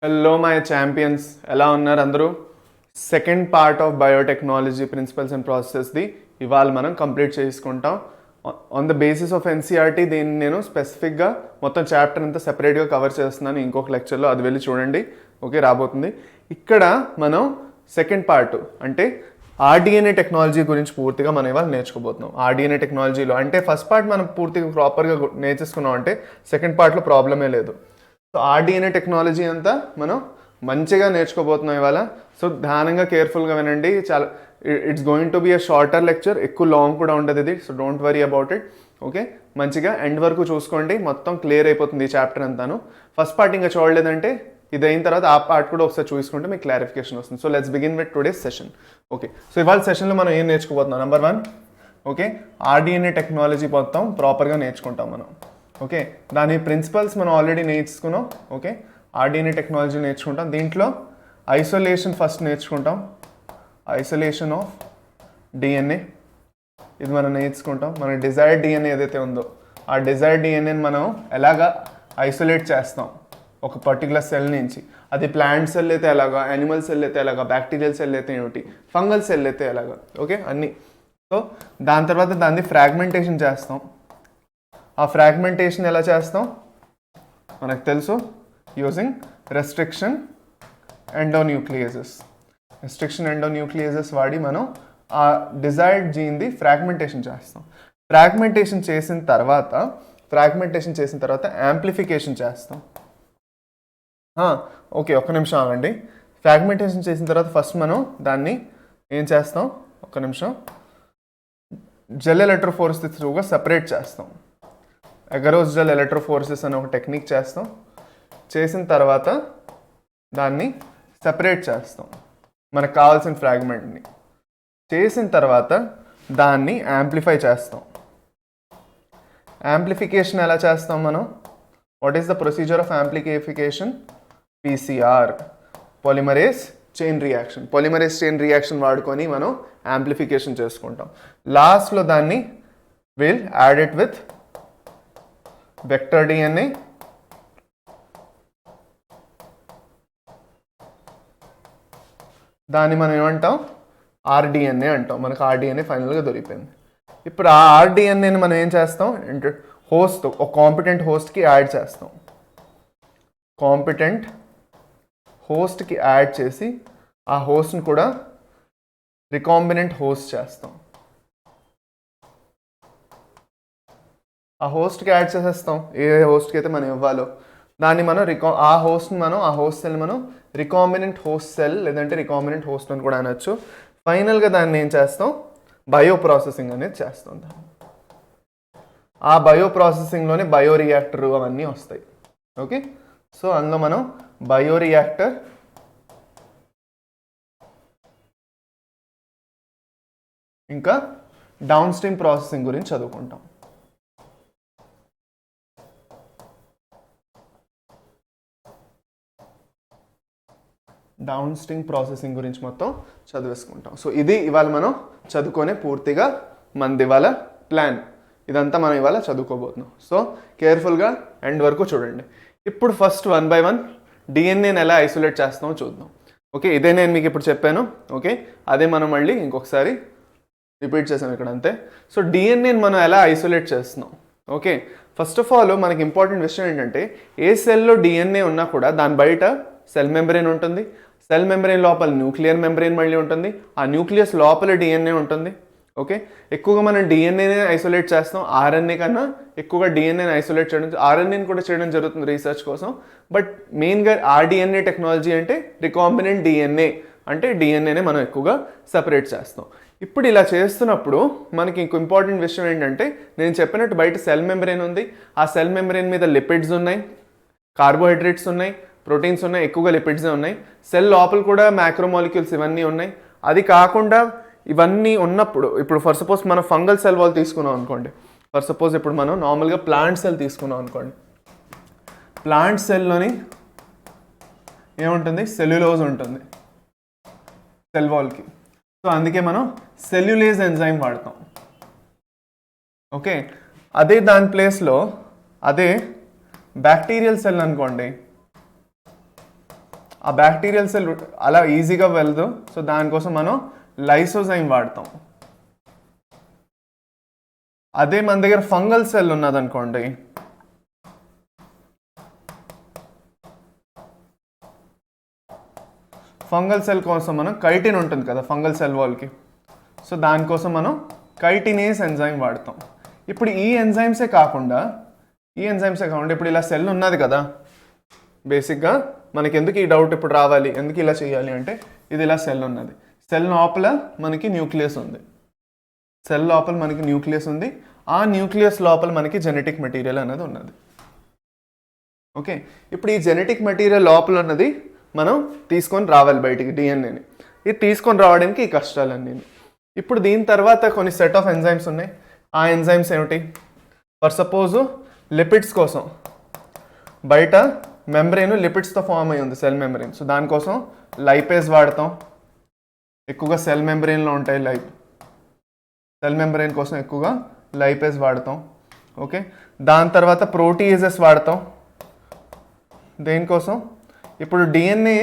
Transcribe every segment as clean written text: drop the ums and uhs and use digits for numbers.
Hello my champions, ఎలా ఉన్నారు అందరూ? Second part of biotechnology principles and ప్రాసెసెస్ది ఇవాళ మనం కంప్లీట్ చేసుకుంటాం. On the basis of NCERT దీన్ని నేను స్పెసిఫిక్గా మొత్తం చాప్టర్ అంతా సెపరేట్గా కవర్ చేస్తున్నాను ఇంకొక లెక్చర్లో, అది వెళ్ళి చూడండి. ఓకే, రాబోతుంది. ఇక్కడ మనం సెకండ్ పార్ట్ అంటే ఆర్డిఎన్ఏ టెక్నాలజీ గురించి పూర్తిగా మనం ఇవాళ నేర్చుకోబోతున్నాం. ఆర్డిఎన్ఏ టెక్నాలజీలో అంటే ఫస్ట్ పార్ట్ మనం పూర్తిగా ప్రాపర్గా నేర్చేసుకున్నాం అంటే సెకండ్ పార్ట్లో ప్రాబ్లమే లేదు. సో ఆర్డిఎన్ఏ టెక్నాలజీ అంతా మనం మంచిగా నేర్చుకోబోతున్నాం ఇవాళ. సో ధ్యానంగా కేర్ఫుల్గా వినండి. చాలా it's going to be a shorter lecture, ఎక్కువ లాంగ్ కూడా ఉండదు ఇది. So don't worry about it. Okay, మంచిగా ఎండ్ వరకు చూసుకోండి, మొత్తం క్లియర్ అయిపోతుంది ఈ చాప్టర్ అంతాను. ఫస్ట్ పార్ట్ ఇంకా చూడలేదంటే ఇది అయిన తర్వాత ఆ పార్ట్ కూడా ఒకసారి చూసుకుంటే మీకు క్లారిఫికేషన్ వస్తుంది. So let's begin with today's session. Okay, so ఇవాళ సెషన్లో మనం ఏం నేర్చుకోబోతున్నాం? నెంబర్ 1, ఓకే, ఆర్డిఎన్ఏ టెక్నాలజీ మొత్తం ప్రాపర్గా నేర్చుకుంటాం మనం. ఓకే, దాని ప్రిన్సిపల్స్ మనం ఆల్రెడీ నేర్చుకున్నాం. ఓకే, ఆర్డిఎన్ఏ టెక్నాలజీ నేర్చుకుంటాం. దీంట్లో ఐసోలేషన్ ఫస్ట్ నేర్చుకుంటాం. ఐసోలేషన్ ఆఫ్ డిఎన్ఏ ఇది మనం నేర్చుకుంటాం. మన డిజైర్డ్ డిఎన్ఏ ఏదైతే ఉందో ఆ డిజైర్డ్ డిఎన్ఏని మనం ఎలాగా ఐసోలేట్ చేస్తాం ఒక పర్టికులర్ సెల్ నుంచి. అది ప్లాంట్ సెల్ అయితే ఎలాగా, యానిమల్ సెల్ అయితే ఎలాగా, బ్యాక్టీరియల్ సెల్ అయితే ఏమిటి, ఫంగల్ సెల్ అయితే ఎలాగా. ఓకే, అన్నీ. సో దాని తర్వాత దాన్ని ఫ్రాగ్మెంటేషన్ చేస్తాం. ఆ ఫ్రాగ్మెంటేషన్ ఎలా చేస్తాం మనకు తెలుసు, using restriction endonucleases. Restriction endonucleases వాడి మనం ఆ డిజైర్డ్ జీన్ది ఫ్రాగ్మెంటేషన్ చేస్తాం. ఫ్రాగ్మెంటేషన్ చేసిన తర్వాత యాంప్లిఫికేషన్ చేస్తాం. ఓకే, ఒక్క నిమిషం ఆగండి. ఫ్రాగ్మెంటేషన్ చేసిన తర్వాత ఫస్ట్ మనం దాన్ని ఏం చేస్తాం, ఒక్క నిమిషం, జెల్ ఎలక్ట్రోఫోరెసిస్ త్రూగా సపరేట్ చేస్తాం. అగరోస్ జెల్ ఎలక్ట్రోఫోరెసిస్ అనే ఒక టెక్నిక్ చేస్తాం. చేసిన తర్వాత దాన్ని సెపరేట్ చేస్తాం మనకు కావాల్సిన ఫ్రాగ్మెంట్ని. చేసిన తర్వాత దాన్ని యాంప్లిఫై చేస్తాం. యాంప్లిఫికేషన్ ఎలా చేస్తాం మనం? What is the procedure of amplification? PCR, polymerase chain reaction. Polymerase chain reaction వాడుకొని మనం యాంప్లిఫికేషన్ చేసుకుంటాం. లాస్ట్లో దాన్ని will add it with vector DNA, దాన్ని మనం ఏమంటాం, ఆర్డిఎన్ఏ అంటాం. మనకు ఆర్డిఎన్ఏ ఫైనల్గా దొరికిపోయింది. ఇప్పుడు ఆ ఆర్డిఎన్ఏని మనం ఏం చేస్తాం, హోస్ట్, ఒక కాంపిటెంట్ హోస్ట్కి యాడ్ చేస్తాం. కాంపిటెంట్ హోస్ట్కి యాడ్ చేసి ఆ హోస్ట్ని కూడా రికాంబినెంట్ హోస్ట్ చేస్తాం. ఆ హోస్ట్కి యాడ్ చేసేస్తాం ఏ హోస్ట్కి అయితే మనం ఇవ్వాలో దాన్ని మనం ఆ హోస్ట్ సెల్ని మనం రికాంబినెంట్ హోస్ట్ సెల్ లేదంటే రికాంబినెంట్ హోస్ట్ అని కూడా అనొచ్చు. ఫైనల్గా దాన్ని ఏం చేస్తాం, బయో ప్రాసెసింగ్ అనేది చేస్తాం. ఆ బయో ప్రాసెసింగ్లోనే బయో రియాక్టర్ అవన్నీ వస్తాయి. ఓకే, సో అందులో మనం బయో రియాక్టర్, ఇంకా డౌన్ స్ట్రీమ్ ప్రాసెసింగ్ గురించి చదువుకుంటాం. డౌన్ స్ట్రీమ్ ప్రాసెసింగ్ గురించి మొత్తం చదివేసుకుంటాం. సో ఇది ఇవాళ మనం చదువుకునే పూర్తిగా మనది ఇవాళ ప్లాన్. ఇదంతా మనం ఇవాళ చదువుకోబోతున్నాం. సో కేర్ఫుల్గా ఎండ్ వరకు చూడండి. ఇప్పుడు ఫస్ట్ 1 by 1 డిఎన్ఏని ఎలా ఐసోలేట్ చేస్తామో చూద్దాం. ఓకే, ఇదే నేను మీకు ఇప్పుడు చెప్పాను. ఓకే, అదే మనం మళ్ళీ ఇంకొకసారి రిపీట్ చేసాం ఇక్కడ, అంతే. సో డిఎన్ఏని మనం ఎలా ఐసోలేట్ చేస్తున్నాం? ఓకే, ఫస్ట్ ఆఫ్ ఆల్ మనకి ఇంపార్టెంట్ విషయం ఏంటంటే ఏ సెల్లో డిఎన్ఏ ఉన్నా కూడా దాని బయట సెల్ మెంబ్రెయిన్ ఉంటుంది. సెల్ మెంబ్రెయిన్ లోపల న్యూక్లియర్ మెంబ్రెయిన్ మళ్ళీ ఉంటుంది. ఆ న్యూక్లియస్ లోపల డిఎన్ఏ ఉంటుంది. ఓకే, ఎక్కువగా మనం డిఎన్ఏనే ఐసోలేట్ చేస్తాం. ఆర్ఎన్ఏ కన్నా ఎక్కువగా డిఎన్ఏని ఐసోలేట్ చేయడం, ఆర్ఎన్ఏని కూడా చేయడం జరుగుతుంది రీసెర్చ్ కోసం. బట్ మెయిన్గా ఆర్డిఎన్ఏ టెక్నాలజీ అంటే రికాంబినెంట్ డిఎన్ఏ అంటే డిఎన్ఏనే మనం ఎక్కువగా సపరేట్ చేస్తాం. ఇప్పుడు ఇలా చేస్తున్నప్పుడు మనకి ఇంకో ఇంపార్టెంట్ విషయం ఏంటంటే నేను చెప్పినట్టు బయట సెల్ మెంబ్రెయిన్ ఉంది. ఆ సెల్ మెంబ్రెయిన్ మీద లిపిడ్స్ ఉన్నాయి, కార్బోహైడ్రేట్స్ ఉన్నాయి, ప్రోటీన్స్ ఉన్నాయి, ఎక్కువగా లిపిడ్సే ఉన్నాయి. సెల్ లోపల కూడా మ్యాక్రోమాలిక్యూల్స్ ఇవన్నీ ఉన్నాయి. అది కాకుండా ఇవన్నీ ఉన్నప్పుడు ఇప్పుడు ఫర్ సపోజ్ మనం ఫంగల్ సెల్ వాళ్ళు తీసుకున్నాం అనుకోండి. ఫర్ సపోజ్ ఇప్పుడు మనం నార్మల్గా ప్లాంట్ సెల్ తీసుకున్నాం అనుకోండి. ప్లాంట్ సెల్లోని ఏముంటుంది, సెల్యులోజ్ ఉంటుంది సెల్ వాల్కి. సో అందుకే మనం సెల్యులేజ్ ఎంజైమ్ వాడతాం. ఓకే, అదే దాని ప్లేస్లో అదే బ్యాక్టీరియల్ సెల్ అనుకోండి, ఆ బ్యాక్టీరియల్ సెల్ అలా ఈజీగా వెళ్ళదు. సో దానికోసం మనం లైసోజైమ్ వాడతాం. అదే మన దగ్గర ఫంగల్ సెల్ ఉన్నదనుకోండి, ఫంగల్ సెల్ కోసం మనం కైటిన్ ఉంటుంది కదా ఫంగల్ సెల్ వాల్కి, సో దానికోసం మనం కైటినేస్ ఎంజైమ్ వాడతాం. ఇప్పుడు ఈ ఎంజైమ్సే కాకుండా ఇప్పుడు ఇలా సెల్ ఉన్నది కదా, బేసిక్గా మనకి ఎందుకు ఈ డౌట్ ఇప్పుడు రావాలి, ఎందుకు ఇలా చేయాలి అంటే, ఇది ఇలా సెల్ ఉన్నది, సెల్ లోపల మనకి న్యూక్లియస్ ఉంది, ఆ న్యూక్లియస్ లోపల మనకి జెనెటిక్ మెటీరియల్ అనేది ఉన్నది. ఓకే, ఇప్పుడు ఈ జెనెటిక్ మెటీరియల్ లోపల ఉన్నది మనం తీసుకొని రావాలి బయటికి, డిఎన్ఏని. ఇది తీసుకొని రావడానికి ఈ కష్టాలన్నీ. ఇప్పుడు దీని తర్వాత కొన్ని సెట్ ఆఫ్ ఎంజైమ్స్ ఉన్నాయి. ఆ ఎంజైమ్స్ ఏమిటి? ఫర్ సపోజు లిపిడ్స్ కోసం బయట మెంబ్రెయిన్ లిపిడ్స్తో ఫామ్ అయి ఉంది, సెల్ మెంబ్రెయిన్. సో దానికోసం లైపేజ్ వాడతాం, ఎక్కువగా సెల్ మెంబ్రెయిన్లో ఉంటాయి. సెల్ మెంబ్రెయిన్ కోసం ఎక్కువగా లైపేజ్ వాడతాం. ఓకే, దాని తర్వాత ప్రోటీయేజెస్ వాడతాం. దేనికోసం? ఇప్పుడు డిఎన్ఏ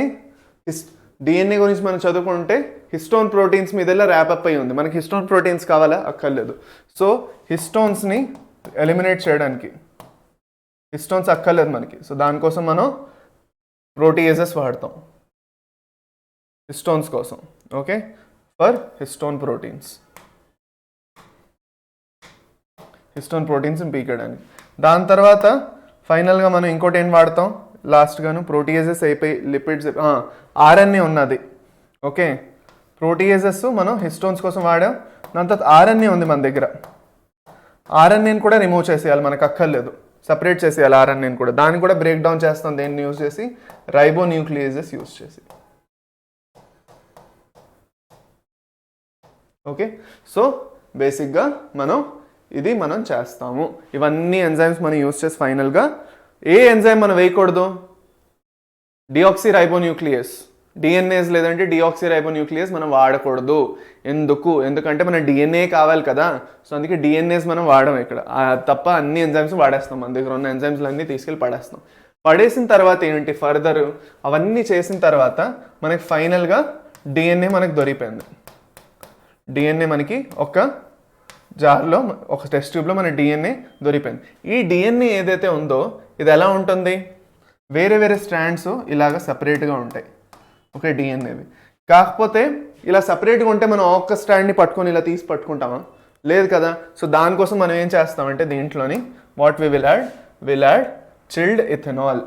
గురించి మనం చదువుకుంటే హిస్టోన్ ప్రోటీన్స్ మీద ర్యాపప్ అయి ఉంది. మనకి హిస్టోన్ ప్రోటీన్స్ కావాలా? అక్కర్లేదు. సో హిస్టోన్స్ని ఎలిమినేట్ చేయడానికి హిస్టోన్స్ అక్కర్లేదు మనకి. సో దానికోసం మనం ప్రోటీయేజెస్ వాడతాం హిస్టోన్స్ కోసం. ఓకే, ఫర్ హిస్టోన్ ప్రోటీన్స్ని పీకడానికి. దాని తర్వాత ఫైనల్గా మనం ఇంకోటి ఏం వాడతాం లాస్ట్గాను? ప్రోటీయేజెస్ అయిపోయి లిపిడ్స్, ఆర్ఎన్ఏ ఉన్నది. ఓకే, ప్రోటీయేజెస్ మనం హిస్టోన్స్ కోసం వాడాం. దాని తర్వాత ఆర్ఎన్ఏ ఉంది మన దగ్గర, ఆర్ఎన్ఏని కూడా రిమూవ్ చేసేయాలి, మనకు అక్కర్లేదు, సపరేట్ చేసేయాలి ఆర్ఎన్ఏని కూడా. దాన్ని కూడా బ్రేక్ డౌన్ చేస్తాం, దేన్ని యూజ్ చేసి? రైబోన్యూక్లియేజెస్ యూజ్ చేసి. ఓకే, సో బేసిక్గా మనం చేస్తాము ఇవన్నీ ఎంజైమ్స్ మనం యూజ్ చేసి. ఫైనల్గా ఏ ఎంజైమ్ మనం వేయకూడదు? డిఆక్సీ రైబోన్యూక్లియస్, డిఎన్ఏస్ లేదంటే డిఆక్సీ రైబోన్యూక్లియస్ మనం వాడకూడదు. ఎందుకంటే మన డిఎన్ఏ కావాలి కదా. సో అందుకే డిఎన్ఏస్ మనం వాడడం ఇక్కడ తప్ప అన్ని ఎంజైమ్స్ వాడేస్తాం. మన దగ్గర ఉన్న ఎంజైమ్స్లు అన్నీ తీసుకెళ్ళి పడేస్తాం. పడేసిన తర్వాత ఏంటి ఫర్దర్ అవన్నీ చేసిన తర్వాత మనకి ఫైనల్గా డిఎన్ఏ మనకి దొరికిపోయింది. డిఎన్ఏ మనకి ఒక జార్లో, ఒక టెస్ట్ ట్యూబ్లో మన డిఎన్ఏ దొరికిపోయింది. ఈ డిఎన్ఏ ఏదైతే ఉందో ఇది ఎలా ఉంటుంది? వేరే వేరే స్ట్రాండ్స్ ఇలాగ సపరేట్గా ఉంటాయి. ఓకే, డిఎన్ఏవి. కాకపోతే ఇలా సపరేట్గా ఉంటే మనం ఒక్క స్ట్రాండ్ని పట్టుకొని ఇలా తీసి పట్టుకుంటామా? లేదు కదా. సో దానికోసం మనం ఏం చేస్తామంటే దీంట్లోని what we will add chilled ethanol.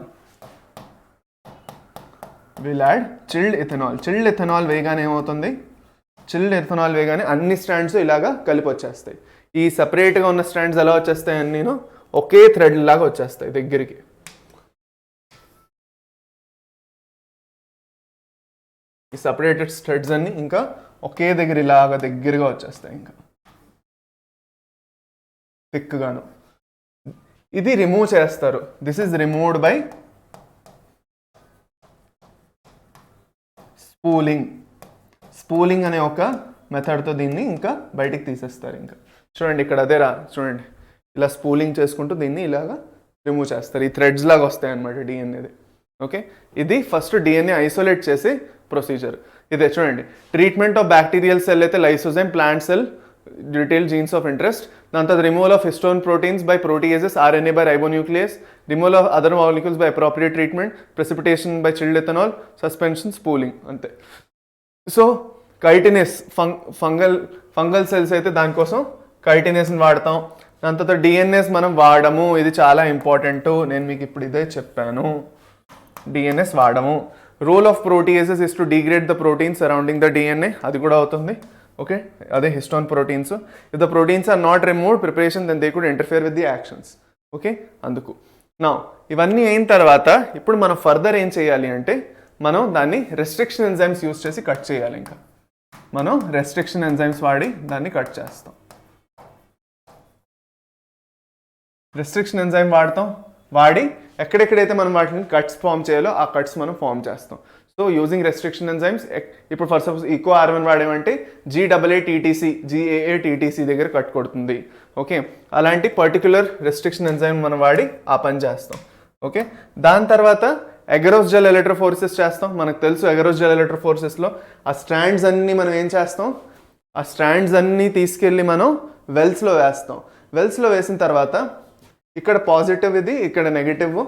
Chilled ethanol వేయగానే ఏమవుతుంది? చిల్డ్ ఇథనాల్ వేయగానే అన్ని స్ట్రాండ్స్ ఇలాగా కలిపి వచ్చేస్తాయి. ఈ సపరేట్గా ఉన్న స్ట్రాండ్స్ ఎలా వచ్చేస్తాయి? అన్నీ ఒకే థ్రెడ్ లాగా వచ్చేస్తాయి దగ్గరికి. ఈ సపరేటెడ్ థ్రెడ్స్ అన్ని ఇంకా ఒకే దగ్గర ఇలాగా దగ్గరగా వచ్చేస్తాయి, ఇంకా థిక్గాను. ఇది రిమూవ్ చేస్తారు. This is removed by spooling అనే ఒక మెథడ్తో దీన్ని ఇంకా బయటికి తీసేస్తారు. ఇంకా చూడండి ఇక్కడ చూడండి ఇలా స్పూలింగ్ చేసుకుంటూ దీన్ని ఇలాగా రిమూవ్ చేస్తారు. ఈ థ్రెడ్స్ లాగా వస్తాయి అన్నమాట డిఎన్ఏది. ఓకే, ఇది ఫస్ట్ డిఎన్ఏ ఐసోలేట్ చేసే ప్రొసీజర్. ఇదే చూడండి, ట్రీట్మెంట్ ఆఫ్ బ్యాక్టీరియల్ సెల్ అయితే lysozyme, plant cell detail genes of interest. దాని తర్వాత removal of histone proteins by proteases, RNA by ribonuclease, removal of other molecules by appropriate treatment, precipitation by chilled ethanol, suspension, spooling, అంతే. So chitinase fungal cells అయితే దానికోసం కైటినేస్ని వాడతాం. దాని తర్వాత DNAs మనం వాడము, ఇది చాలా ఇంపార్టెంట్, నేను మీకు ఇప్పుడు ఇదే చెప్పాను. డిఎన్ఏస్ వాడము. Role of proteases is to degrade the proteins surrounding the DNA, అది కూడా అవుతుంది. ఓకే, అదే histone proteins. If the proteins are not removed preparation then they could interfere with the actions. Okay, అందుకు నా ఇవన్నీ అయిన తర్వాత ఇప్పుడు మనం ఫర్దర్ ఏం చేయాలి అంటే మనం దాన్ని రెస్ట్రిక్షన్ ఎంజైమ్స్ యూజ్ చేసి కట్ చేయాలి. ఇంకా మనం రెస్ట్రిక్షన్ ఎంజైమ్స్ వాడి దాన్ని కట్ చేస్తాం. రెస్ట్రిక్షన్ ఎంజైమ్ వాడి ఎక్కడెక్కడైతే మనం వాటిని కట్స్ ఫామ్ చేయాలో ఆ కట్స్ మనం ఫామ్ చేస్తాం. సో యూజింగ్ రెస్ట్రిక్షన్ ఎంజైమ్స్, ఇప్పుడు ఫర్ సపోజ్ ఈకో ఆర్ఎన్ వాడేమంటే GAATTC దగ్గర కట్ కొడుతుంది. ఓకే, అలాంటి పర్టికులర్ రెస్ట్రిక్షన్ ఎంజైమ్ మనం వాడి ఆ పని చేస్తాం. ఓకే, దాని తర్వాత అగరోస్ జెల్ ఎలక్ట్రోఫోరెసిస్ చేస్తాం. మనకు తెలుసు అగరోస్ జెల్ ఎలక్ట్రోఫోరెసిస్లో ఆ స్ట్రాండ్స్ అన్నీ మనం ఏం చేస్తాం, ఆ స్ట్రాండ్స్ అన్నీ తీసుకెళ్ళి మనం వెల్స్లో వేస్తాం. వెల్స్లో వేసిన తర్వాత ఇక్కడ పాజిటివ్ ఇది, ఇక్కడ నెగిటివ్.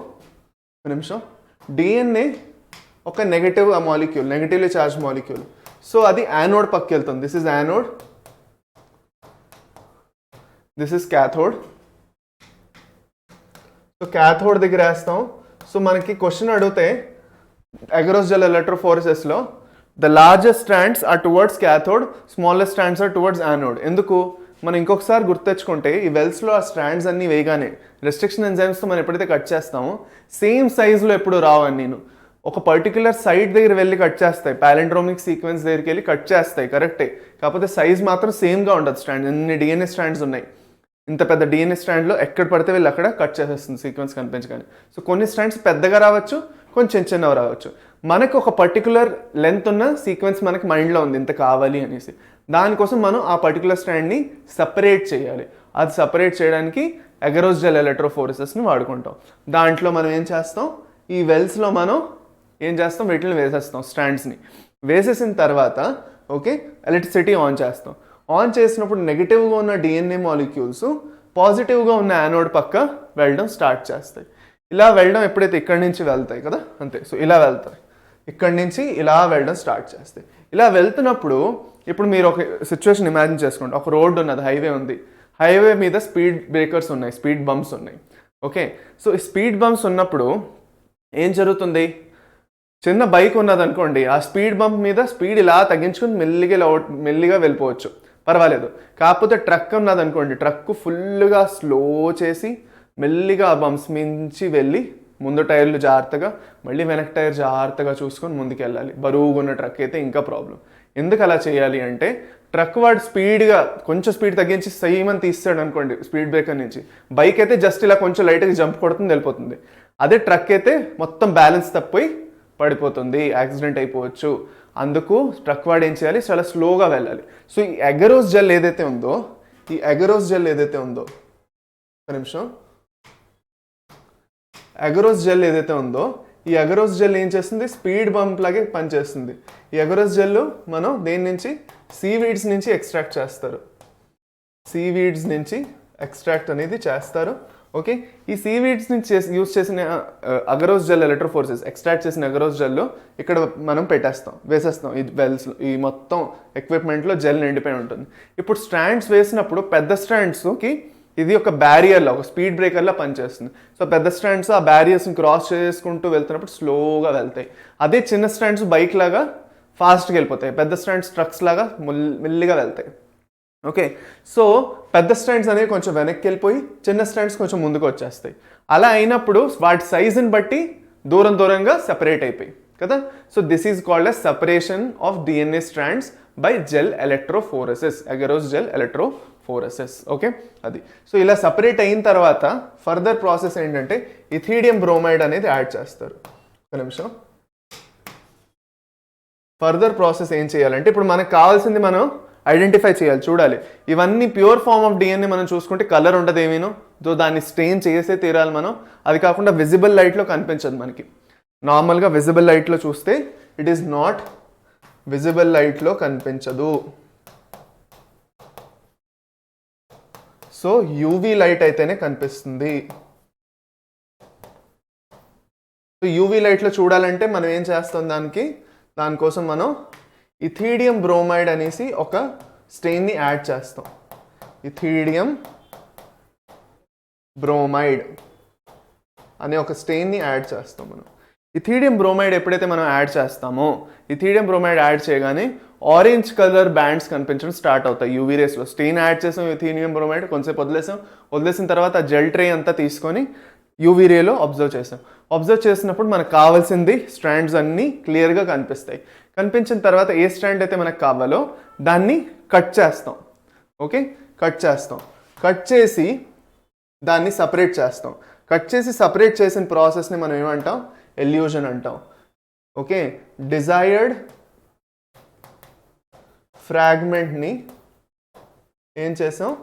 ఒక నిమిషం. డిఎన్ఏ ఒక negative molecule, negatively charge molecule. So అది యానోడ్ పక్కకి వెళ్తుంది. This is anode, this is cathode. So cathode దగ్గర వేస్తాం. సో మనకి క్వశ్చన్ అడిగితే అగరోస్ జెల్ ఎలక్ట్రోఫోరెసిస్లో the largest strands are towards cathode, smallest strands are towards anode. ఎందుకు మనం ఇంకొకసారి గుర్తెచ్చుకుంటే ఈ వెల్స్లో ఆ స్ట్రాండ్స్ అన్నీ వేయగానే రెస్ట్రిక్షన్ ఎంజైమ్స్తో మనం ఎప్పుడైతే కట్ చేస్తామో సేమ్ సైజులో ఎప్పుడు రావని నేను ఒక పర్టికులర్ సైట్ దగ్గర వెళ్ళి కట్ చేస్తాయి, ప్యాలెండ్రోమిక్ సీక్వెన్స్ దగ్గరికి వెళ్ళి కట్ చేస్తాయి కరెక్టే. కాకపోతే సైజ్ మాత్రం సేమ్గా ఉండదు. స్ట్రాండ్స్ ఎన్ని డిఎన్ఏ స్ట్రాండ్స్ ఉన్నాయి, ఇంత పెద్ద డిఎన్ఏ స్ట్రాండ్లో ఎక్కడ పడితే వెళ్ళి అక్కడ కట్ చేసేస్తుంది సీక్వెన్స్ కనిపించగానే. సో కొన్ని స్ట్రాండ్స్ పెద్దగా రావచ్చు, కొంచెం చిన్నవి రావచ్చు. మనకు ఒక పర్టికులర్ లెంత్ ఉన్న సీక్వెన్స్ మనకి మైండ్లో ఉంది ఇంత కావాలి అనేసి, దానికోసం మనం ఆ పర్టికులర్ స్ట్రాండ్ని సపరేట్ చేయాలి. అది సపరేట్ చేయడానికి అగరోస్ జెల్ ఎలక్ట్రోఫోరెసిస్ని వాడుకుంటాం. దాంట్లో మనం ఏం చేస్తాం, ఈ వెల్స్లో మనం ఏం చేస్తాం, వీటిని వేసేస్తాం. స్ట్రాండ్స్ని వేసేసిన తర్వాత ఓకే ఎలక్ట్రిసిటీ ఆన్ చేస్తాం. ఆన్ చేసినప్పుడు నెగిటివ్గా ఉన్న డిఎన్ఏ మాలిక్యూల్స్ పాజిటివ్గా ఉన్న యానోడ్ పక్క వెళ్ళడం స్టార్ట్ చేస్తాయి. ఇలా వెళ్ళడం ఎప్పుడైతే ఇక్కడి నుంచి వెళ్తాయి కదా అంతే. సో ఇలా వెళ్తాయి, ఇక్కడి నుంచి ఇలా వెళ్ళడం స్టార్ట్ చేస్తాయి. ఇలా వెళ్తున్నప్పుడు ఇప్పుడు మీరు ఒక సిచ్యువేషన్ ఇమాజిన్ చేసుకోండి. ఒక రోడ్డు ఉన్నది, హైవే ఉంది. హైవే మీద స్పీడ్ బ్రేకర్స్ ఉన్నాయి, స్పీడ్ బంప్స్ ఉన్నాయి. ఓకే, సో ఈ స్పీడ్ బంప్స్ ఉన్నప్పుడు ఏం జరుగుతుంది, చిన్న బైక్ ఉన్నది అనుకోండి, ఆ స్పీడ్ బంప్ మీద స్పీడ్ ఇలా తగ్గించుకుని మెల్లిగా వెళ్ళిపోవచ్చు, పర్వాలేదు. కాకపోతే ట్రక్ ఉన్నది అనుకోండి, ట్రక్ ఫుల్గా స్లో చేసి మెల్లిగా ఆ బంప్స్ మించి వెళ్ళి ముందు టైర్లు జాగ్రత్తగా, మళ్ళీ వెనక్ టైర్ జాగ్రత్తగా చూసుకొని ముందుకు వెళ్ళాలి. బరువుగా ఉన్న ట్రక్ అయితే ఇంకా ప్రాబ్లం. ఎందుకు అలా చేయాలి అంటే ట్రక్ వాడు స్పీడ్గా కొంచెం స్పీడ్ తగ్గించి సైమని తీస్తాడు అనుకోండి స్పీడ్ బ్రేకర్ నుంచి, బైక్ అయితే జస్ట్ ఇలా కొంచెం లైట్గా జంప్ కొడుతుంది వెళ్ళిపోతుంది. అదే ట్రక్ అయితే మొత్తం బ్యాలెన్స్ తప్పిపోయి పడిపోతుంది, యాక్సిడెంట్ అయిపోవచ్చు. అందుకు ట్రక్ వాడు ఏం చేయాలి, చాలా స్లోగా వెళ్ళాలి. సో ఈ అగరోస్ జెల్ ఏదైతే ఉందో, ఈ అగరోస్ జెల్ ఏదైతే ఉందో, ఒక నిమిషం, అగరోస్ జెల్ ఏదైతే ఉందో ఈ అగరోస్ జెల్ ఏం చేస్తుంది, స్పీడ్ బంప్ లాగే పనిచేస్తుంది. ఈ అగరోస్ జెల్ మనం దేని నుంచి, సీవీడ్స్ నుంచి ఎక్స్ట్రాక్ట్ చేస్తారు. సీవీడ్స్ నుంచి ఎక్స్ట్రాక్ట్ అనేది చేస్తారు. ఓకే, ఈ సీవీడ్స్ నుంచి యూజ్ చేసిన అగరోస్ జెల్ ఎలక్ట్రోఫోరెసిస్ ఎక్స్ట్రాక్ట్ చేసిన అగరోస్ జెల్లో ఇక్కడ మనం పెట్టేస్తాం, వేసేస్తాం. ఈ వెల్స్, ఈ మొత్తం ఎక్విప్మెంట్లో జెల్ నిండిపోయి ఉంటుంది. ఇప్పుడు స్ట్రాండ్స్ వేసినప్పుడు పెద్ద స్ట్రాండ్స్కి ఇది ఒక బ్యారియర్లా, ఒక స్పీడ్ బ్రేకర్లా పనిచేస్తుంది. సో పెద్ద స్ట్రాండ్స్ ఆ బ్యారియర్స్ని క్రాస్ చేసుకుంటూ వెళ్తున్నప్పుడు స్లోగా వెళ్తాయి. అదే చిన్న స్ట్రాండ్స్ బైక్ లాగా ఫాస్ట్గా వెళ్ళిపోతాయి, పెద్ద స్ట్రాండ్స్ ట్రక్స్ లాగా మెల్లిగా వెళ్తాయి. ఓకే, సో పెద్ద స్ట్రాండ్స్ అనేవి కొంచెం వెనక్కి వెళ్ళిపోయి చిన్న స్ట్రాండ్స్ కొంచెం ముందుకు వచ్చేస్తాయి. అలా అయినప్పుడు వాటి సైజుని బట్టి దూరంగా సెపరేట్ అయిపోయి కదా. So this is called as separation of DNA strands by gel electrophoresis, agarose gel electrophoresis. Okay, అది. సో ఇలా సపరేట్ అయిన తర్వాత ఫర్దర్ ప్రాసెస్ ఏంటంటే ఇథీడియం బ్రోమైడ్ అనేది యాడ్ చేస్తారు. ఒక నిమిషం. ఫర్దర్ ప్రాసెస్ ఏం చేయాలంటే ఇప్పుడు మనకు కావాల్సింది మనం ఐడెంటిఫై చేయాలి, చూడాలి. ఇవన్నీ ప్యూర్ ఫామ్ ఆఫ్ డిఎన్ఏ మనం చూసుకుంటే కలర్ ఉండదు ఏమీనో, సో దాన్ని స్టెయిన్ చేసే తీరాలి మనం. అది కాకుండా విజిబుల్ లైట్లో కనిపించదు మనకి. నార్మల్గా విజిబుల్ లైట్లో చూస్తే ఇట్ ఈస్ నాట్ విజిబుల్ లైట్లో కనిపించదు. సో యూవీ లైట్ అయితేనే కనిపిస్తుంది. సో యూవీ లైట్లో చూడాలంటే మనం ఏం చేస్తాం, దానికోసం మనం ఇథీడియం బ్రోమైడ్ అనేసి ఒక స్టెయిన్ని యాడ్ చేస్తాం. ఇథీడియం బ్రోమైడ్ అనే ఒక స్టెయిన్ని యాడ్ చేస్తాం మనం. ఇథీడియం బ్రోమైడ్ ఎప్పుడైతే మనం యాడ్ చేస్తామో, ఇథీడియం బ్రోమైడ్ యాడ్ చేయగానే ఆరెంజ్ కలర్ బ్యాండ్స్ కనిపించడం స్టార్ట్ అవుతాయి యూవీ రేస్లో. స్టెయిన్ యాడ్ చేసాం ఇథీడియం బ్రోమైడ్, కొంచెంసేపు వదిలేసిన తర్వాత ఆ జెల్ ట్రే అంతా తీసుకొని యూవీ రేలో అబ్జర్వ్ చేసాం. అబ్జర్వ్ చేసినప్పుడు మనకు కావాల్సింది స్ట్రాండ్స్ అన్నీ క్లియర్గా కనిపిస్తాయి. కనిపించిన తర్వాత ఏ స్ట్రాండ్ అయితే మనకు కావాలో దాన్ని కట్ చేస్తాం. ఓకే, కట్ చేసి దాన్ని సపరేట్ చేస్తాం. సపరేట్ చేసిన ప్రాసెస్ని మనం ఏమంటాం, ఎల్యూజన్ అంటాం. ఓకే, డిజైర్డ్ ఫ్రాగ్మెంట్ని ఏం చేసాం,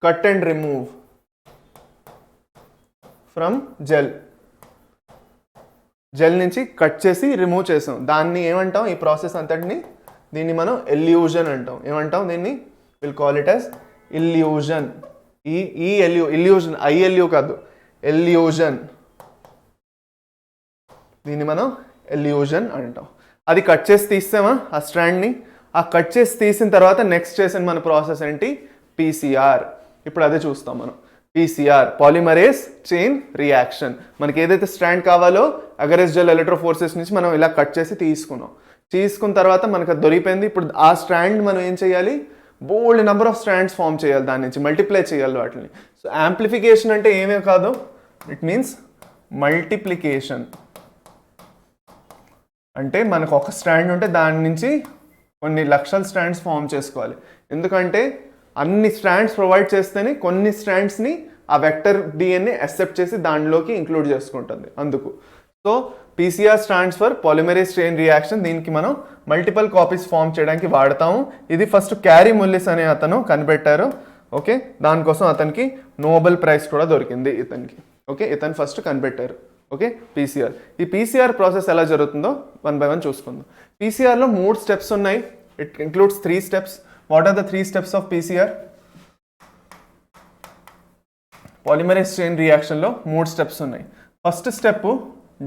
cut and remove from gel. Gel నుంచి కట్ చేసి రిమూవ్ చేసాం. దాన్ని ఏమంటాం, ఈ ప్రాసెస్ అంతటిని దీన్ని మనం ఎల్యూజన్ అంటాం. ఏమంటాం దీన్ని? Will call it as illusion. Illusion ILU కాదు, ఎల్యూజన్. దీన్ని మనం ఎల్యూజన్ అంటాం. అది కట్ చేసి తీస్తామా ఆ స్ట్రాండ్ని? ఆ కట్ చేసి తీసిన తర్వాత నెక్స్ట్ చేసిన మన ప్రాసెస్ ఏంటి? పీసీఆర్. ఇప్పుడు అదే చూస్తాం మనం. PCR, polymerase chain reaction. మనకి ఏదైతే స్ట్రాండ్ కావాలో అగరెస్ జెల్ ఎలక్ట్రోఫోర్సెస్ నుంచి మనం ఇలా కట్ చేసి తీసుకున్న తర్వాత మనకు అది దొరికిపోయింది. ఇప్పుడు ఆ స్ట్రాండ్ మనం ఏం చేయాలి? బోల్డ్ నెంబర్ ఆఫ్ స్ట్రాండ్స్ ఫామ్ చేయాలి, దాని నుంచి మల్టిప్లై చేయాలి వాటిని. సో యాంప్లిఫికేషన్ అంటే ఏమీ కాదు, ఇట్ మీన్స్ మల్టిప్లికేషన్. అంటే మనకు ఒక స్ట్రాండ్ ఉంటే దాని నుంచి కొన్ని లక్షల స్ట్రాండ్స్ ఫామ్ చేసుకోవాలి. ఎందుకంటే అన్ని స్ట్రాండ్స్ ప్రొవైడ్ చేస్తేనే కొన్ని స్ట్రాండ్స్ని ఆ వెక్టర్ డిఎన్ఏ యాక్సెప్ట్ చేసి దానిలోకి ఇంక్లూడ్ చేసుకుంటుంది. అందుకు so PCR stands for polymerase chain reaction. దీనికి మనం మల్టిపుల్ కాపీస్ ఫామ్ చేయడానికి వాడతాము. ఇది ఫస్ట్ క్యారీ ముల్లిస్ అనే అతను కనిపెట్టారు. ఓకే, దానికోసం అతనికి నోబెల్ ప్రైజ్ కూడా దొరికింది ఇతనికి. ఓకే, ఇతను ఫస్ట్ కనిపెట్టారు. Okay, PCR. ఈ పీసీఆర్ ప్రాసెస్ ఎలా జరుగుతుందో 1 by 1 చూసుకుందాం. పీసీఆర్లో 3 స్టెప్స్ ఉన్నాయి. It includes 3 steps. What are the 3 steps of PCR? Polymerase chain రియాక్షన్లో 3 స్టెప్స్ ఉన్నాయి. First step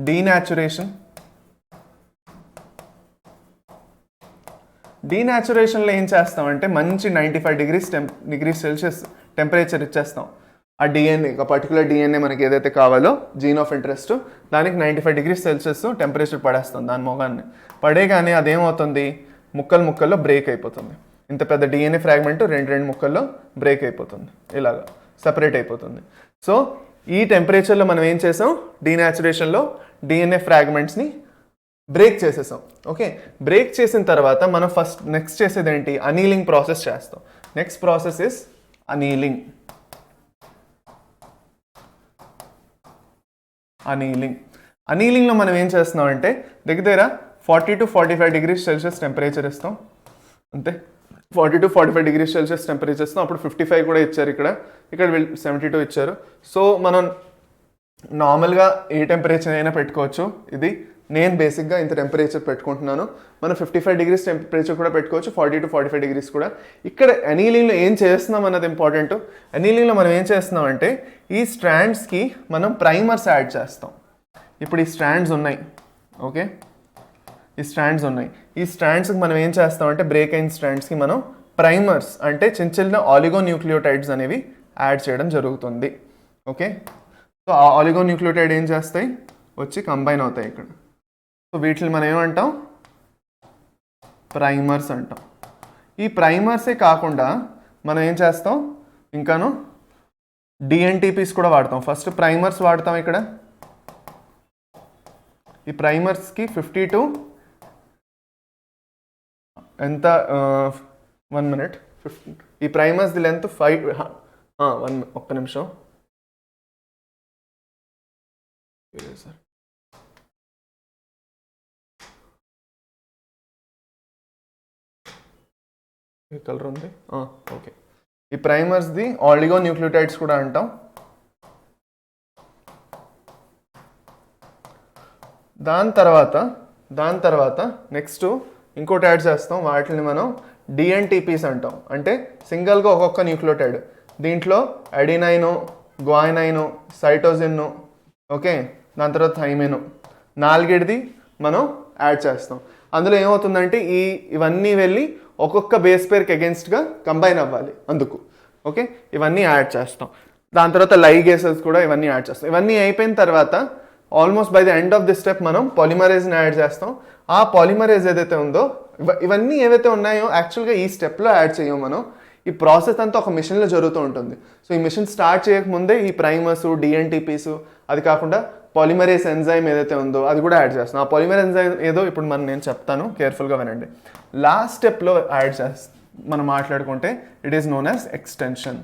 denaturation. డీనాచురేషన్లో ఏం చేస్తామంటే మంచి 95 డిగ్రీ సెల్సియస్ టెంపరేచర్ ఇచ్చేస్తాం. ఆ డిఎన్ఏ, ఒక పర్టికులర్ డిఎన్ఏ మనకి ఏదైతే కావాలో జీన్ ఆఫ్ ఇంట్రెస్ట్, దానికి 95 డిగ్రీ సెల్సియస్ టెంపరేచర్ పడేస్తాం దాని మొగాన్ని. పడేగానే అదేమవుతుంది? ముక్కల్లో బ్రేక్ అయిపోతుంది. ఇంత పెద్ద డిఎన్ఏ ఫ్రాగ్మెంట్ రెండు ముక్కల్లో బ్రేక్ అయిపోతుంది, ఇలాగా సపరేట్ అయిపోతుంది. సో ఈ టెంపరేచర్లో మనం ఏం చేసాం? డీనాచురేషన్లో డిఎన్ఏ ఫ్రాగ్మెంట్స్ని బ్రేక్ చేసేసాం. ఓకే, బ్రేక్ చేసిన తర్వాత మనం నెక్స్ట్ చేసేది ఏంటి? అనీలింగ్ ప్రాసెస్ చేస్తాం. Next process is annealing. అనీలింగ్లో మనం ఏం చేస్తున్నాం అంటే దగ్గర 40 to 45 డిగ్రీ సెల్సియస్ టెంపరేచర్ ఇస్తాం. అంతే, 40 to 45 డిగ్రీ సెల్సియస్ టెంపరేచర్ ఇస్తాం. అప్పుడు 55 కూడా ఇచ్చారు, ఇక్కడ 72 ఇచ్చారు. సో మనం నార్మల్గా ఏ టెంపరేచర్ అయినా పెట్టుకోవచ్చు. ఇది నేను బేసిక్గా ఇంత టెంపరేచర్ పెట్టుకుంటున్నాను. మనం 55 డిగ్రీస్ టెంపరేచర్ కూడా పెట్టుకోవచ్చు, 40 to 45 డిగ్రీస్ కూడా. ఇక్కడ అనీలింగ్లో ఏం చేస్తున్నాం అన్నది ఇంపార్టెంట్. అనీలింగ్లో మనం ఏం చేస్తున్నాం అంటే ఈ స్ట్రాండ్స్కి మనం ప్రైమర్స్ యాడ్ చేస్తాం. ఇప్పుడు ఈ స్ట్రాండ్స్ ఉన్నాయి. ఓకే, ఈ స్ట్రాండ్స్కి మనం ఏం చేస్తామంటే బ్రేక్ అయిన స్ట్రాండ్స్కి మనం ప్రైమర్స్ అంటే చిన్న ఆలిగోన్యూక్లియోటైడ్స్ అనేవి యాడ్ చేయడం జరుగుతుంది. ఓకే, సో ఆ ఆలిగోన్యూక్లియోటైడ్ ఏం చేస్తాయి? వచ్చి కంబైన్ అవుతాయి ఇక్కడ. సో వీటిని మనం ఏమంటాం? ప్రైమర్స్ అంటాం. ఈ ప్రైమర్సే కాకుండా మనం ఏం చేస్తాం? ఇంకాను డిఎన్టీపీస్ కూడా వాడతాం. ఫస్ట్ ప్రైమర్స్ వాడతాం. ఇక్కడ ఈ ప్రైమర్స్కి 50 to ఎంత 1 minute. ఈ ప్రైమర్స్ ది లెంత్ 5. ఒక్క నిమిషం సార్. ఏ కలర్ ఉంది? ఓకే, ఈ ప్రైమర్స్ది ఆలిగోన్యూక్లియోటైడ్స్ కూడా అంటాం. దాని తర్వాత నెక్స్ట్ ఇంకోటి యాడ్ చేస్తాం. వాటిని మనం డిఎన్టీపీస్ అంటాం. అంటే సింగిల్గా ఒక్కొక్క న్యూక్లియోటైడ్. దీంట్లో అడినైను, గ్వాయినైను, సైటోజిన్ను, ఓకే, దాని తర్వాత థైమిను, 4 మనం యాడ్ చేస్తాం. అందులో ఏమవుతుందంటే ఇవన్నీ వెళ్ళి ఒక్కొక్క బేస్ పేర్కి అగెన్స్ట్గా కంబైన్ అవ్వాలి. అందుకు ఓకే, ఇవన్నీ యాడ్ చేస్తాం. దాని తర్వాత లైగేసెస్ కూడా ఇవన్నీ యాడ్ చేస్తాం. ఇవన్నీ అయిపోయిన తర్వాత almost by the end of the step మనం పాలిమరేజ్ని యాడ్ చేస్తాం. ఆ పాలిమరేజ్ ఏదైతే ఉందో, ఇవన్నీ ఏవైతే ఉన్నాయో యాక్చువల్గా ఈ స్టెప్లో యాడ్ చేయం మనం. ఈ ప్రాసెస్ అంతా ఒక మిషన్లో జరుగుతూ ఉంటుంది. సో ఈ మిషన్ స్టార్ట్ చేయకముందే ఈ ప్రైమర్స్, డిఎన్టీపీస్, అది కాకుండా పాలిమరేజ్ ఎంజైమ్ ఏదైతే ఉందో అది కూడా యాడ్ చేస్తాం. ఆ పాలిమరేజ్ ఎంజైమ్ ఏదో ఇప్పుడు నేను చెప్తాను, కేర్ఫుల్గా వినండి. లాస్ట్ స్టెప్లో యాడ్ మనం మాట్లాడుకుంటే it is known as extension.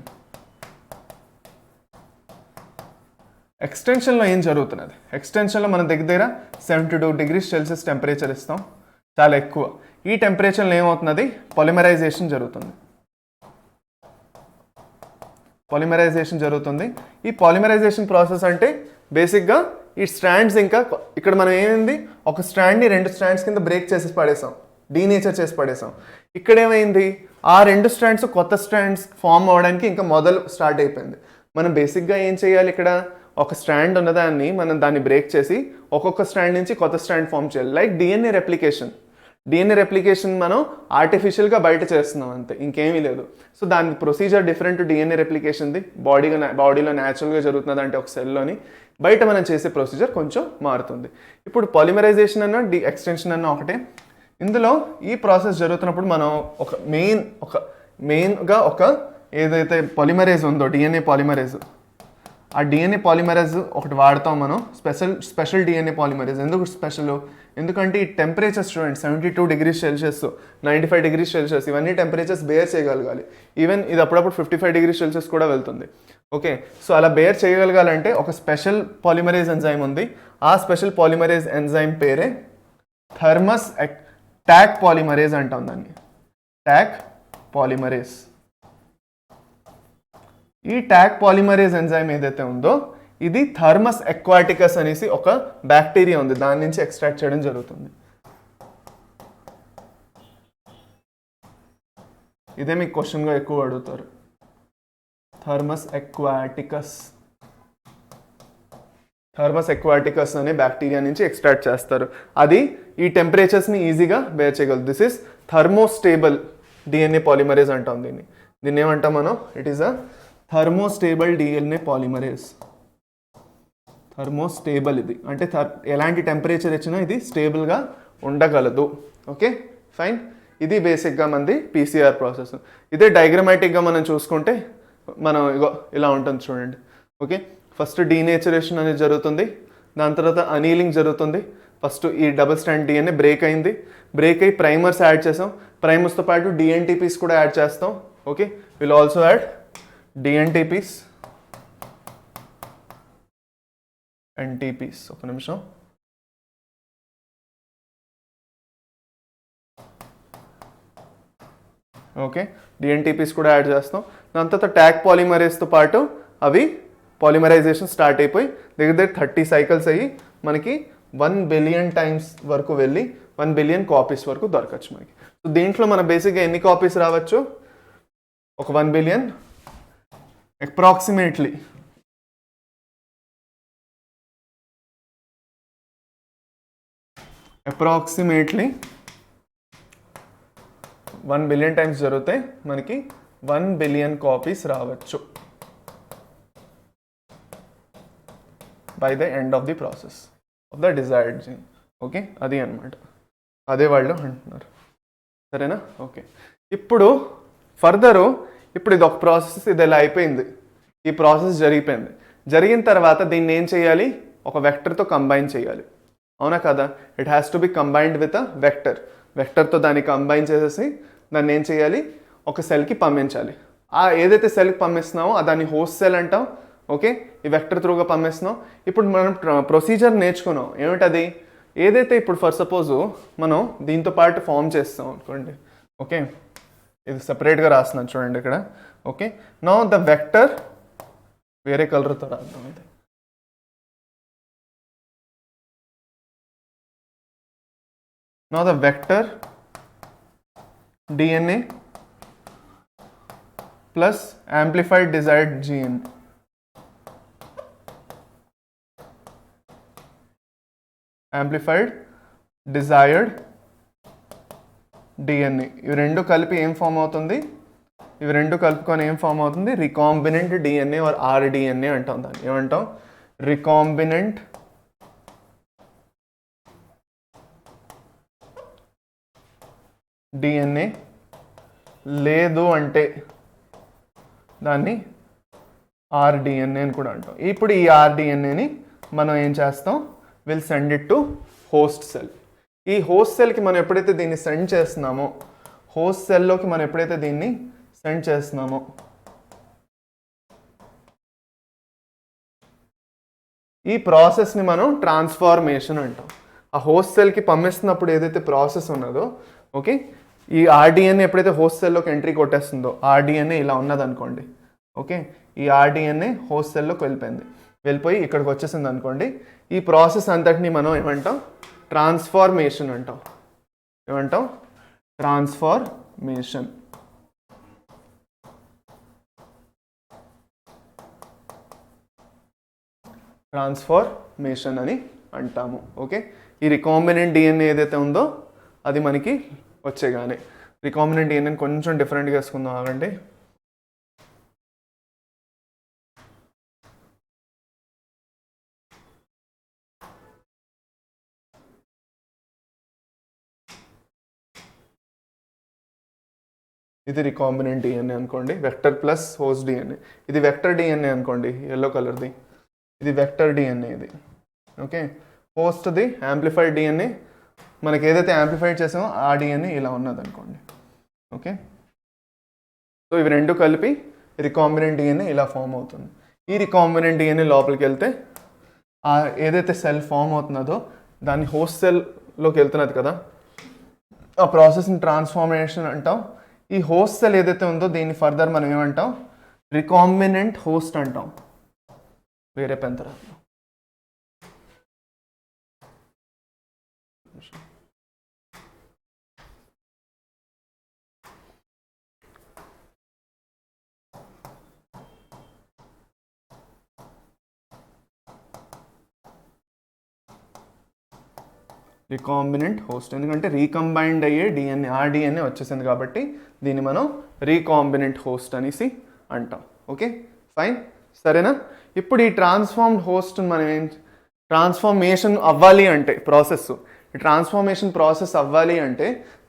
ఎక్స్టెన్షన్లో ఏం జరుగుతున్నది? ఎక్స్టెన్షన్లో మన దగ్గర 72 డిగ్రీ సెల్సియస్ టెంపరేచర్ ఇస్తాం, చాలా ఎక్కువ. ఈ టెంపరేచర్లో ఏమవుతున్నది? పాలిమరైజేషన్ జరుగుతుంది. ఈ పాలిమరైజేషన్ ప్రాసెస్ అంటే బేసిక్గా ఈ స్ట్రాండ్స్ ఇంకా ఇక్కడ మనం ఏమైంది ఒక స్ట్రాండ్ని 2 స్ట్రాండ్స్ కింద బ్రేక్ చేసి పడేసాం, డీనేచర్ చేసి పడేసాం. ఇక్కడ ఏమైంది ఆ 2 స్ట్రాండ్స్ కొత్త స్ట్రాండ్స్ ఫామ్ అవ్వడానికి ఇంకా మొదలు స్టార్ట్ అయిపోయింది. మనం బేసిక్గా ఏం చేయాలి, ఇక్కడ ఒక స్ట్రాండ్ ఉన్నదాన్ని మనం దాన్ని బ్రేక్ చేసి ఒక్కొక్క స్ట్రాండ్ నుంచి కొత్త స్ట్రాండ్ ఫామ్ చేయాలి. లైక్ డిఎన్ఏ రెప్లికేషన్ మనం ఆర్టిఫిషియల్గా బయట చేస్తున్నాం అంతే, ఇంకేమీ లేదు. సో దాని ప్రొసీజర్ డిఫరెంట్ డిఎన్ఏ రెప్లికేషన్ది. బాడీలో న్యాచురల్గా జరుగుతున్నది అంటే ఒక సెల్లోని, బయట మనం చేసే ప్రొసీజర్ కొంచెం మారుతుంది. ఇప్పుడు పాలిమరైజేషన్ అన్న ఎక్స్టెన్షన్ అన్న ఒకటే. ఇందులో ఈ ప్రాసెస్ జరుగుతున్నప్పుడు మనం మెయిన్గా ఒక ఏదైతే పాలిమరేజ్ ఉందో డిఎన్ఏ పాలిమరేజ్, ఆ డిఎన్ఏ పాలిమరేజ్ ఒకటి వాడతాం మనం, స్పెషల్ డిఎన్ఏ పాలిమరేజ్. ఎందుకు స్పెషల్? ఎందుకంటే ఈ టెంపరేచర్స్ చూడండి, 72 degrees Celsius, 95 degrees Celsius, ఇవన్నీ టెంపరేచర్స్ బేర్ చేయగలగాలి. ఈవెన్ ఇది అప్పుడప్పుడు 55 degrees Celsius కూడా వెళ్తుంది. ఓకే, సో అలా బేర్ చేయగలగాలంటే ఒక స్పెషల్ పాలిమరేజ్ ఎంజైమ్ ఉంది. ఆ స్పెషల్ పాలిమరేజ్ ఎంజైమ్ పేరే టాక్ పాలిమరేజ్ అంటాం దాన్ని, టాక్ పాలిమరేజ్. ఈ టాక్ పాలిమరేజ్ ఎంజైమ్ ఏదైతే ఉందో ఇది థర్మస్ ఎక్వాటికస్ అనేసి ఒక బ్యాక్టీరియా ఉంది, దాని నుంచి ఎక్స్ట్రాక్ట్ చేయడం జరుగుతుంది. ఇదే మీకు క్వశ్చన్గా ఎక్కువ అడుగుతారు, థర్మస్ ఎక్వాటికస్ అనే బ్యాక్టీరియా నుంచి ఎక్స్ట్రాక్ట్ చేస్తారు. అది ఈ టెంపరేచర్స్ని ఈజీగా బేర్ చేయగలదు. This is thermostable DNA polymerase అంటాం దీన్ని. దీన్ని ఏమంటాం మనం? It is a thermostable DNA polymerase. Thermostable ఇది అంటే ఎలాంటి టెంపరేచర్ ఇచ్చినా ఇది స్టేబుల్గా ఉండగలదు. Okay fine. ఇది బేసిక్గా మనది పీసీఆర్ ప్రాసెస్. ఇదే డయాగ్రమాటిక్గా మనం చూసుకుంటే మనం ఇగో ఇలా ఉంటుంది చూడండి. ఓకే, ఫస్ట్ డీనేచరేషన్ అనేది జరుగుతుంది, దాని తర్వాత అనీలింగ్ జరుగుతుంది. ఫస్ట్ ఈ డబుల్ స్ట్రాండ్ డిఎన్ఏ బ్రేక్ అయింది, బ్రేక్ అయ్యి ప్రైమర్స్ యాడ్ చేసాం, ప్రైమర్స్తో పాటు డిఎన్టీపీస్ కూడా యాడ్ చేస్తాం. Okay, will also add dNTPs, NTPs. ఒక నిమిషం. ఓకే, డిఎన్టీపీస్ కూడా యాడ్ చేస్తాం. దాని తర్వాత ట్యాగ్ పాలిమరేజ్తో పాటు అవి పాలిమరైజేషన్ స్టార్ట్ అయిపోయి దగ్గర 30 cycles అయ్యి మనకి 1 billion times వరకు వెళ్ళి 1 billion copies వరకు దొరకచ్చు మనకి. సో దీంట్లో మన బేసిక్గా ఎన్ని కాపీస్ రావచ్చు? ఒక 1 billion approximately approximately 1 billion times జరిగితే మనకి 1 billion copies రావచ్చు by the end of the process of the desired gene. Okay, అది అనమాట, అదే వాళ్ళు అంటున్నారు. సరేనా? ఓకే, ఇప్పుడు ఫర్దరు ఇప్పుడు ఇది ఒక ప్రాసెస్, ఇది ఇలా అయిపోయింది, ఈ ప్రాసెస్ జరిగిపోయింది. జరిగిన తర్వాత దీన్ని ఏం చేయాలి? ఒక వెక్టర్తో కంబైన్ చేయాలి, అవునా కదా? It has to be combined with a వెక్టర్తో దాన్ని కంబైన్ చేసేసి దాన్ని ఏం చేయాలి? ఒక సెల్కి పంపించాలి. ఆ ఏదైతే సెల్కి పంపిస్తున్నామో దాన్ని హోస్ట్ సెల్ అంటాం. ఓకే, ఈ వెక్టర్ త్రూగా పంపిస్తున్నాం. ఇప్పుడు మనం ప్రొసీజర్ నేర్చుకున్నాం, ఏమిటది? ఏదైతే ఇప్పుడు ఫర్ సపోజు మనం దీంతో పాటు ఫామ్ చేస్తాం అనుకోండి. ఓకే, ఇది సపరేట్గా రాస్తున్నాను చూడండి ఇక్కడ. ఓకే, నౌ ద వెక్టర్ వేరే కలర్తో రాద్దాం. ఇది now the vector DNA plus amplified desired gene. Amplified desired DNA. ఇవి రెండు కలిపి ఏం ఫామ్ అవుతుంది? ఇవి రెండు కలుపుకొని ఏం ఫామ్ అవుతుంది? రికాంబినెంట్ డిఎన్ఏ ఆర్ ఆర్డిఎన్ఏ అంటాం. దాన్ని ఏమంటాం? రికాంబినెంట్ డిఎన్ఏ, లేదు అంటే దాన్ని ఆర్డిఎన్ఏ అని కూడా అంటాం. ఇప్పుడు ఈ ఆర్డిఎన్ఏని మనం ఏం చేస్తాం? Will send it to host cell. ఈ హోస్ట్ సెల్కి మనం ఎప్పుడైతే దీన్ని సెండ్ చేస్తున్నామో, హోస్ట్ సెల్లోకి మనం ఎప్పుడైతే దీన్ని సెండ్ చేస్తున్నామో ఈ ప్రాసెస్ని మనం ట్రాన్స్ఫార్మేషన్ అంటాం. ఆ హోస్ట్ సెల్కి పంపిస్తున్నప్పుడు ఏదైతే ప్రాసెస్ ఉన్నదో, ఓకే, ఈ ఆర్డిఎన్ఏ ఎప్పుడైతే హోస్ట్ సెల్లోకి ఎంట్రీ కొట్టేస్తుందో, ఆర్డిఎన్ఏ ఇలా ఉన్నది అనుకోండి. ఓకే, ఈ ఆర్డిఎన్ఏ హోస్ట్ సెల్లోకి వెళ్ళిపోయింది. వెళ్ళిపోయి ఇక్కడికి వచ్చేసింది అనుకోండి. ఈ ప్రాసెస్ అంతటిని మనం ఏమంటాం, ట్రాన్స్ఫార్మేషన్ అంటాం. ఏమంటాం, ట్రాన్స్ఫార్మేషన్. ట్రాన్స్ఫార్మేషన్ అని అంటాము. ఓకే, ఈ రికాంబినెంట్ డిఎన్ఏ ఏదైతే ఉందో అది మనకి వచ్చేగానే, రికాంబినెంట్ డిఎన్ఏ కొంచెం డిఫరెంట్గా వేసుకుందాం ఆగండి. ఇది రికాంబినెంట్ డిఎన్ఏ అనుకోండి, వెక్టర్ ప్లస్ హోస్ట్ డిఎన్ఏ. ఇది వెక్టర్ డిఎన్ఏ అనుకోండి, ఎల్లో కలర్ది, ఇది వెక్టర్ డిఎన్ఏ ఇది. ఓకే, హోస్ట్ది యాంప్లిఫైడ్ డిఎన్ఏ, మనకి ఏదైతే యాంప్లిఫైడ్ చేసామో ఆ డిఎన్ఏ ఇలా ఉన్నది అనుకోండి. ఓకే, సో ఇవి రెండు కలిపి రికాంబినెంట్ డిఎన్ఏ ఇలా ఫామ్ అవుతుంది. ఈ రికాంబినెంట్ డిఎన్ఏ లోపలికి వెళ్తే ఏదైతే సెల్ ఫామ్ అవుతున్నదో దాన్ని హోస్ట్ సెల్లోకి వెళ్తున్నది కదా, ఆ ప్రాసెస్ని ట్రాన్స్ఫార్మేషన్ అంటాం. ఈ హోస్ట్ సెల్ ఏదైతే ఉందో దీన్ని ఫర్దర్ మనం ఏమంటాం, రికాంబినెంట్ హోస్ట్ అంటాం వేరే పెంతరాల్లో. రికాంబినెంట్ హోస్ట్, ఎందుకంటే రీకంబైన్డ్ అయ్యే డిఎన్ఏ, ఆ డిఎన్ఏ వచ్చేసింది కాబట్టి దీన్ని మనం రీకాంబినెంట్ హోస్ట్ అనేసి అంటాం. ఓకే ఫైన్, సరేనా. ఇప్పుడు ఈ ట్రాన్స్ఫార్మ్డ్ హోస్ట్ మనం ట్రాన్స్ఫార్మేషన్ అవ్వాలి అంటే ప్రాసెస్, ఈ ట్రాన్స్ఫార్మేషన్ ప్రాసెస్ అవ్వాలి అంటే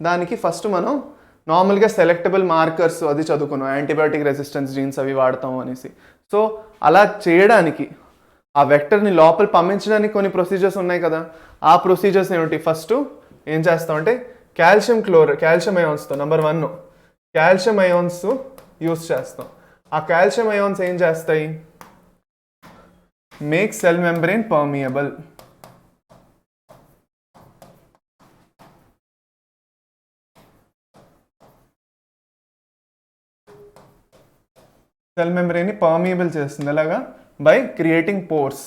దానికి ఫస్ట్ మనం నార్మల్గా సెలెక్టబుల్ మార్కర్స్ అది చదువుకున్నాం, యాంటీబయాటిక్ రెసిస్టెన్స్ జీన్స్ అవి వాడతాం అనేసి. సో అలా చేయడానికి ఆ వెక్టర్ని లోపల పంపించడానికి కొన్ని ప్రొసీజర్స్ ఉన్నాయి కదా, ఆ ప్రొసీజర్స్ ఏమిటి, ఫస్ట్ ఏం చేస్తామంటే కాల్షియం అయాన్స్తో నెంబర్ 1 కాల్షియం అయాన్స్ యూస్ చేస్తాం. ఆ కాల్షియం అయాన్స్ ఏం చేస్తాయి, make cell membrane permeable. Cell మెంబ్రెయిన్ని పర్మియబుల్ చేస్తుంది ఎలాగా, by creating pores.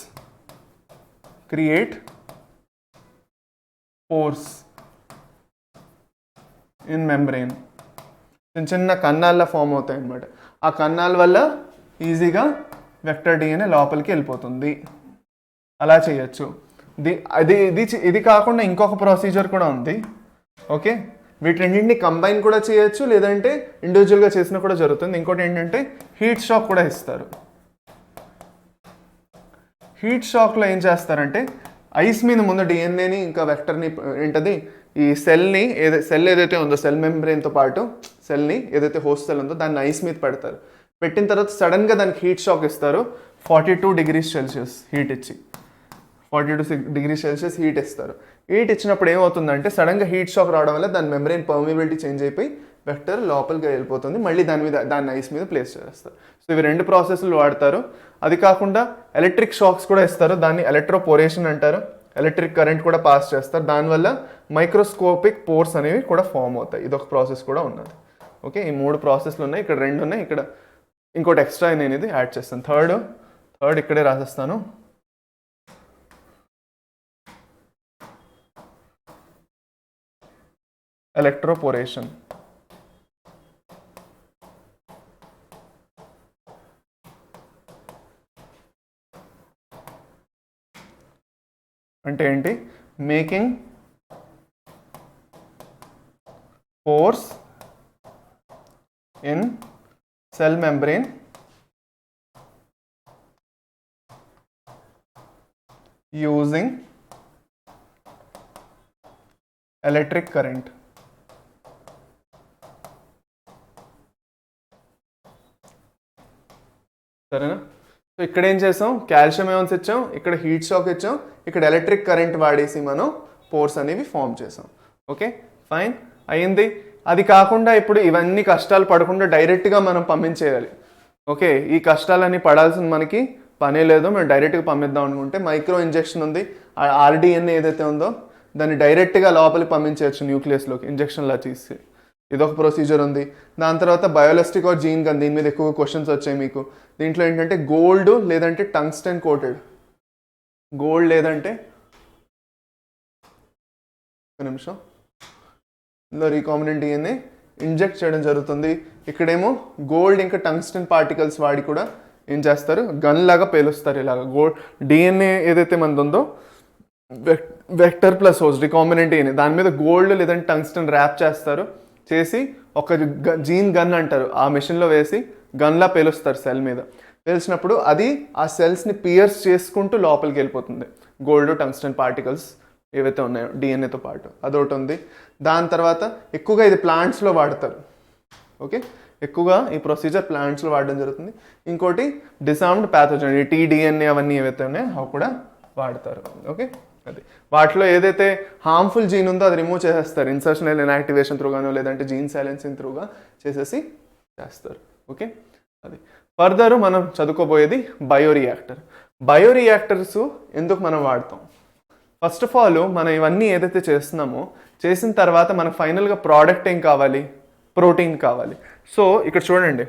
Create pores in membrane, చిన్న చిన్న కన్నాల్లో ఫామ్ అవుతాయి అన్నమాట. ఆ కన్నాల వల్ల ఈజీగా వెక్టర్ డిఎన్ఏ లోపలికి వెళ్ళిపోతుంది. అలా చేయొచ్చు. ఇది కాకుండా ఇంకొక ప్రొసీజర్ కూడా ఉంది. ఓకే, వీటిన్నింటిని కంబైన్ కూడా చేయొచ్చు, లేదంటే ఇండివిజువల్గా చేసినా కూడా జరుగుతుంది. ఇంకోటి ఏంటంటే హీట్ షాక్ కూడా ఇస్తారు. హీట్ షాక్లో ఏం చేస్తారంటే ఐస్ మీద ముందు డిఎన్ఏని ఇంకా వెక్టర్ని ఏంటది ఈ సెల్ ఏదైతే ఉందో సెల్ మెంబ్రెయిన్తో పాటు సెల్ని ఏదైతే హోస్ట్ సెల్ ఉందో దాన్ని ఐస్ మీద పెడతారు. పెట్టిన తర్వాత సడన్గా దానికి హీట్ షాక్ ఇస్తారు. 42 degrees Celsius హీట్ ఇచ్చి 42 degrees Celsius హీట్ ఇస్తారు. హీట్ ఇచ్చినప్పుడు ఏమవుతుందంటే సడన్గా హీట్ షాక్ రావడం వల్ల దాని మెంబ్రెయిన్ పర్మిబిలిటీ చేంజ్ అయిపోయి వెక్టర్ లోపలికి వెళ్ళిపోతుంది. మళ్ళీ దాన్ని ఐస్ మీద ప్లేస్ చేస్తారు. సో ఇవి రెండు ప్రాసెస్లు వాడతారు. అది కాకుండా ఎలక్ట్రిక్ షాక్స్ కూడా ఇస్తారు. దాన్ని ఎలక్ట్రోపోరేషన్ అంటారు. ఎలక్ట్రిక్ కరెంట్ కూడా పాస్ చేస్తారు. దానివల్ల మైక్రోస్కోపిక్ పోర్స్ అనేవి కూడా ఫామ్ అవుతాయి. ఇదొక ప్రాసెస్ కూడా ఉన్నది. ఓకే, ఈ 3 ప్రాసెస్లు ఉన్నాయి. ఇక్కడ 2 ఉన్నాయి. ఇక్కడ ఇంకోటి ఎక్స్ట్రా నేను ఇది యాడ్ చేస్తాను. థర్డ్ ఇక్కడే రాసేస్తాను. ఎలక్ట్రోపోరేషన్. అంటే ఏంటి, making pores in cell membrane using electric current. సరేనా. సో ఇక్కడ ఏం చేసాం, కాల్షియం అయాన్స్ ఇచ్చాం, ఇక్కడ హీట్ షాక్ ఇచ్చాం, ఇక్కడ ఎలక్ట్రిక్ కరెంట్ వాడేసి మనం పోర్స్ అనేవి ఫామ్ చేసాం. ఓకే ఫైన్ అయింది. అది కాకుండా ఇప్పుడు ఇవన్నీ కష్టాలు పడకుండా డైరెక్ట్గా మనం పంపించేయాలి. ఓకే, ఈ కష్టాలన్నీ పడాల్సిన మనకి పనే లేదు. మేము డైరెక్ట్గా పంపిద్దాం అనుకుంటే మైక్రో ఇంజెక్షన్ ఉంది. ఆర్డిఎన్ఏ ఏదైతే ఉందో దాన్ని డైరెక్ట్గా లోపలికి పంపించవచ్చు న్యూక్లియస్లోకి ఇంజెక్షన్లా తీసి. ఇదొక ప్రొసీజర్ ఉంది. దాని తర్వాత బయోలస్టిక్ ఆర్ జీన్ గన్, దీని మీద ఎక్కువ క్వశ్చన్స్ వచ్చాయి మీకు. దీంట్లో ఏంటంటే గోల్డ్ లేదంటే టంగ్స్టన్ కోటెడ్, గోల్డ్ లేదంటే ఒక నిమిషం, ఇందులో రీకాంబినెంట్ డిఎన్ఏ ఇంజెక్ట్ చేయడం జరుగుతుంది. ఇక్కడేమో గోల్డ్ ఇంకా టంగ్స్టన్ పార్టికల్స్ వాడి కూడా ఏం చేస్తారు, గన్ లాగా పేలుస్తారు ఇలాగ. గోల్డ్ డిఎన్ఏ ఏదైతే మనది ఉందో vector plus host recombinant DNA, దాని మీద గోల్డ్ లేదంటే టంగ్స్టన్ ర్యాప్ చేస్తారు, చేసి ఒక జీన్ గన్ అంటారు, ఆ మెషిన్లో వేసి గన్లా పేలుస్తారు సెల్ మీద. పేల్చినప్పుడు అది ఆ సెల్స్ని పియర్స్ చేసుకుంటూ లోపలికి వెళ్ళిపోతుంది గోల్డ్ టంగ్స్టన్ పార్టికల్స్ ఏవైతే ఉన్నాయో డిఎన్ఏతో పాటు. అదొకటి ఉంది. దాని తర్వాత ఎక్కువగా ఇది ప్లాంట్స్లో వాడతారు. ఓకే, ఎక్కువగా ఈ ప్రొసీజర్ ప్లాంట్స్లో వాడడం జరుగుతుంది. ఇంకోటి డిసార్మ్డ్ ప్యాథోజన్, ఈ టీడీఎన్ఏ అవన్నీ ఏవైతే ఉన్నాయో అవి కూడా వాడతారు. ఓకే, అది వాటిలో ఏదైతే హార్మ్ఫుల్ జీన్ ఉందో అది రిమూవ్ చేసేస్తారు, ఇన్సర్షనల్ ఇన్యాక్టివేషన్ త్రూగానో లేదంటే జీన్ సైలెన్సింగ్ త్రూగా చేసేసి చేస్తారు. ఓకే, అది ఫర్దర్ మనం చదువుకోబోయేది బయోరియాక్టర్. బయోరియాక్టర్స్ ఎందుకు మనం వాడతాం? ఫస్ట్ ఆఫ్ ఆల్ మనం ఇవన్నీ ఏదైతే చేస్తున్నామో చేసిన తర్వాత మనకు ఫైనల్గా ప్రోడక్ట్ ఏం కావాలి, ప్రోటీన్ కావాలి. సో ఇక్కడ చూడండి,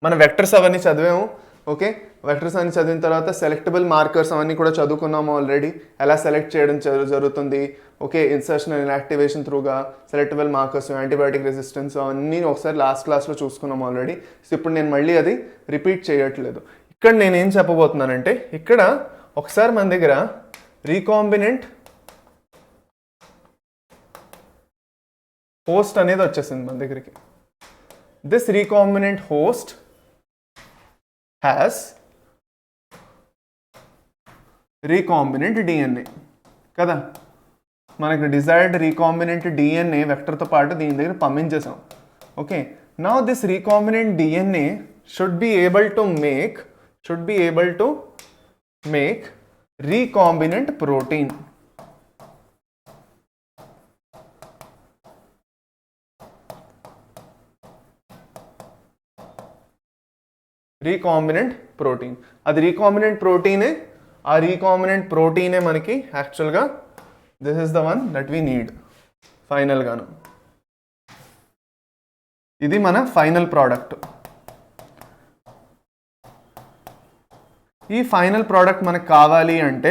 మన వెక్టర్స్ అవన్నీ చదివాము. ఓకే, వెక్టర్స్ అన్ని చదివిన తర్వాత సెలెక్టబుల్ మార్కర్స్ అవన్నీ కూడా చదువుకున్నాము ఆల్రెడీ, ఎలా సెలెక్ట్ చేయడం జరుగుతుంది. ఓకే, ఇన్సర్షన్ ఇన్యాక్టివేషన్ త్రూగా సెలెక్టబుల్ మార్కర్స్, యాంటీబయాటిక్ రెసిస్టెన్స్ అవన్నీ ఒకసారి లాస్ట్ క్లాస్లో చూసుకున్నాము ఆల్రెడీ. సో ఇప్పుడు నేను మళ్ళీ అది రిపీట్ చేయట్లేదు. ఇక్కడ నేను ఏం చెప్పబోతున్నానంటే, ఇక్కడ ఒకసారి మన దగ్గర రీకాంబినెంట్ హోస్ట్ అనేది వచ్చేసింది మన దగ్గరికి. This recombinant host has recombinant DNA కదా. మనకి డిజైర్డ్ రీకాంబినెంట్ డిఎన్ఏ వెక్టర్తో పాటు దీని దగ్గర పంపించేసాం. Okay, now this recombinant DNA should be able to make recombinant protein. Recombinant protein, అది రీకాంబినెంట్ ప్రోటీనే. ఆ రీకాంబినెంట్ ప్రోటీనే మనకి యాక్చువల్గా this is the one that we need ఫైనల్గాను. ఇది మన ఫైనల్ ప్రోడక్ట్. ఈ ఫైనల్ ప్రోడక్ట్ మనకు కావాలి అంటే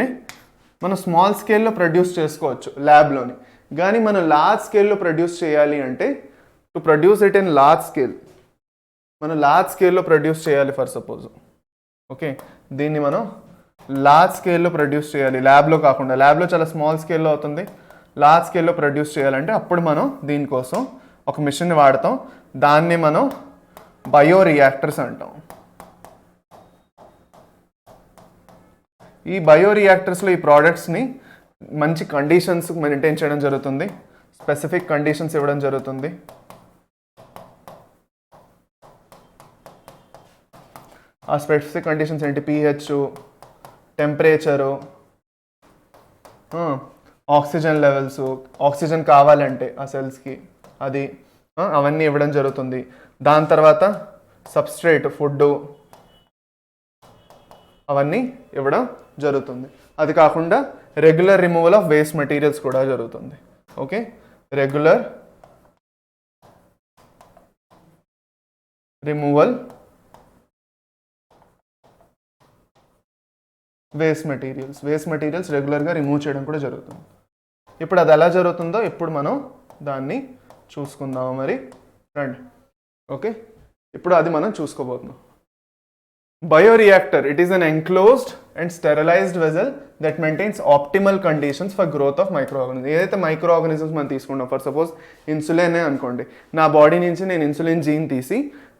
మనం స్మాల్ స్కేల్లో ప్రొడ్యూస్ చేసుకోవచ్చు ల్యాబ్లోని, కానీ మనం లార్జ్ స్కేల్లో ప్రొడ్యూస్ చేయాలి అంటే to produce it in large scale మనం లార్జ్ స్కేల్లో ప్రొడ్యూస్ చేయాలి ఫర్ సపోజ్. ఓకే, దీన్ని మనం లార్జ్ స్కేల్లో ప్రొడ్యూస్ చేయాలి, ల్యాబ్లో కాకుండా. ల్యాబ్లో చాలా స్మాల్ స్కేల్లో అవుతుంది, లార్జ్ స్కేల్లో ప్రొడ్యూస్ చేయాలంటే అప్పుడు మనం దీనికోసం ఒక మిషన్ని వాడతాం. దాన్ని మనం బయోరియాక్టర్స్ అంటాం. ఈ బయోరియాక్టర్స్లో ఈ ప్రోడక్ట్స్ని మంచి కండిషన్స్ మెయింటైన్ చేయడం జరుగుతుంది, స్పెసిఫిక్ కండిషన్స్ ఇవ్వడం జరుగుతుంది. ఆ స్పెసిఫిక్ కండిషన్స్ ఏంటి? pH, temperature, oxygen levels, oxygen కావాలంటే ఆ సెల్స్కి అది అవన్నీ ఇవ్వడం జరుగుతుంది. దాని తర్వాత సబ్స్ట్రేట్, ఫుడ్ అవన్నీ ఇవ్వడం జరుగుతుంది. అది కాకుండా regular removal of waste materials కూడా జరుగుతుంది. Okay, regular removal waste materials రెగ్యులర్గా రిమూవ్ చేయడం కూడా జరుగుతుంది. ఇప్పుడు అది ఎలా జరుగుతుందో ఇప్పుడు మనం దాన్ని చూసుకుందాము మరి రండి. ఓకే, ఇప్పుడు అది మనం చూసుకోబోతున్నాం. Bioreactor, it is an enclosed and sterilized vessel that maintains optimal conditions for growth of microorganisms. ఏదైతే మైక్రోఆర్గానిజమ్స్ మనం తీసుకుంటాం, ఫర్ సపోజ్ ఇన్సులిన్ అనుకోండి, నా బాడీ నుంచి నేను ఇన్సులిన్ జీన్ తీసి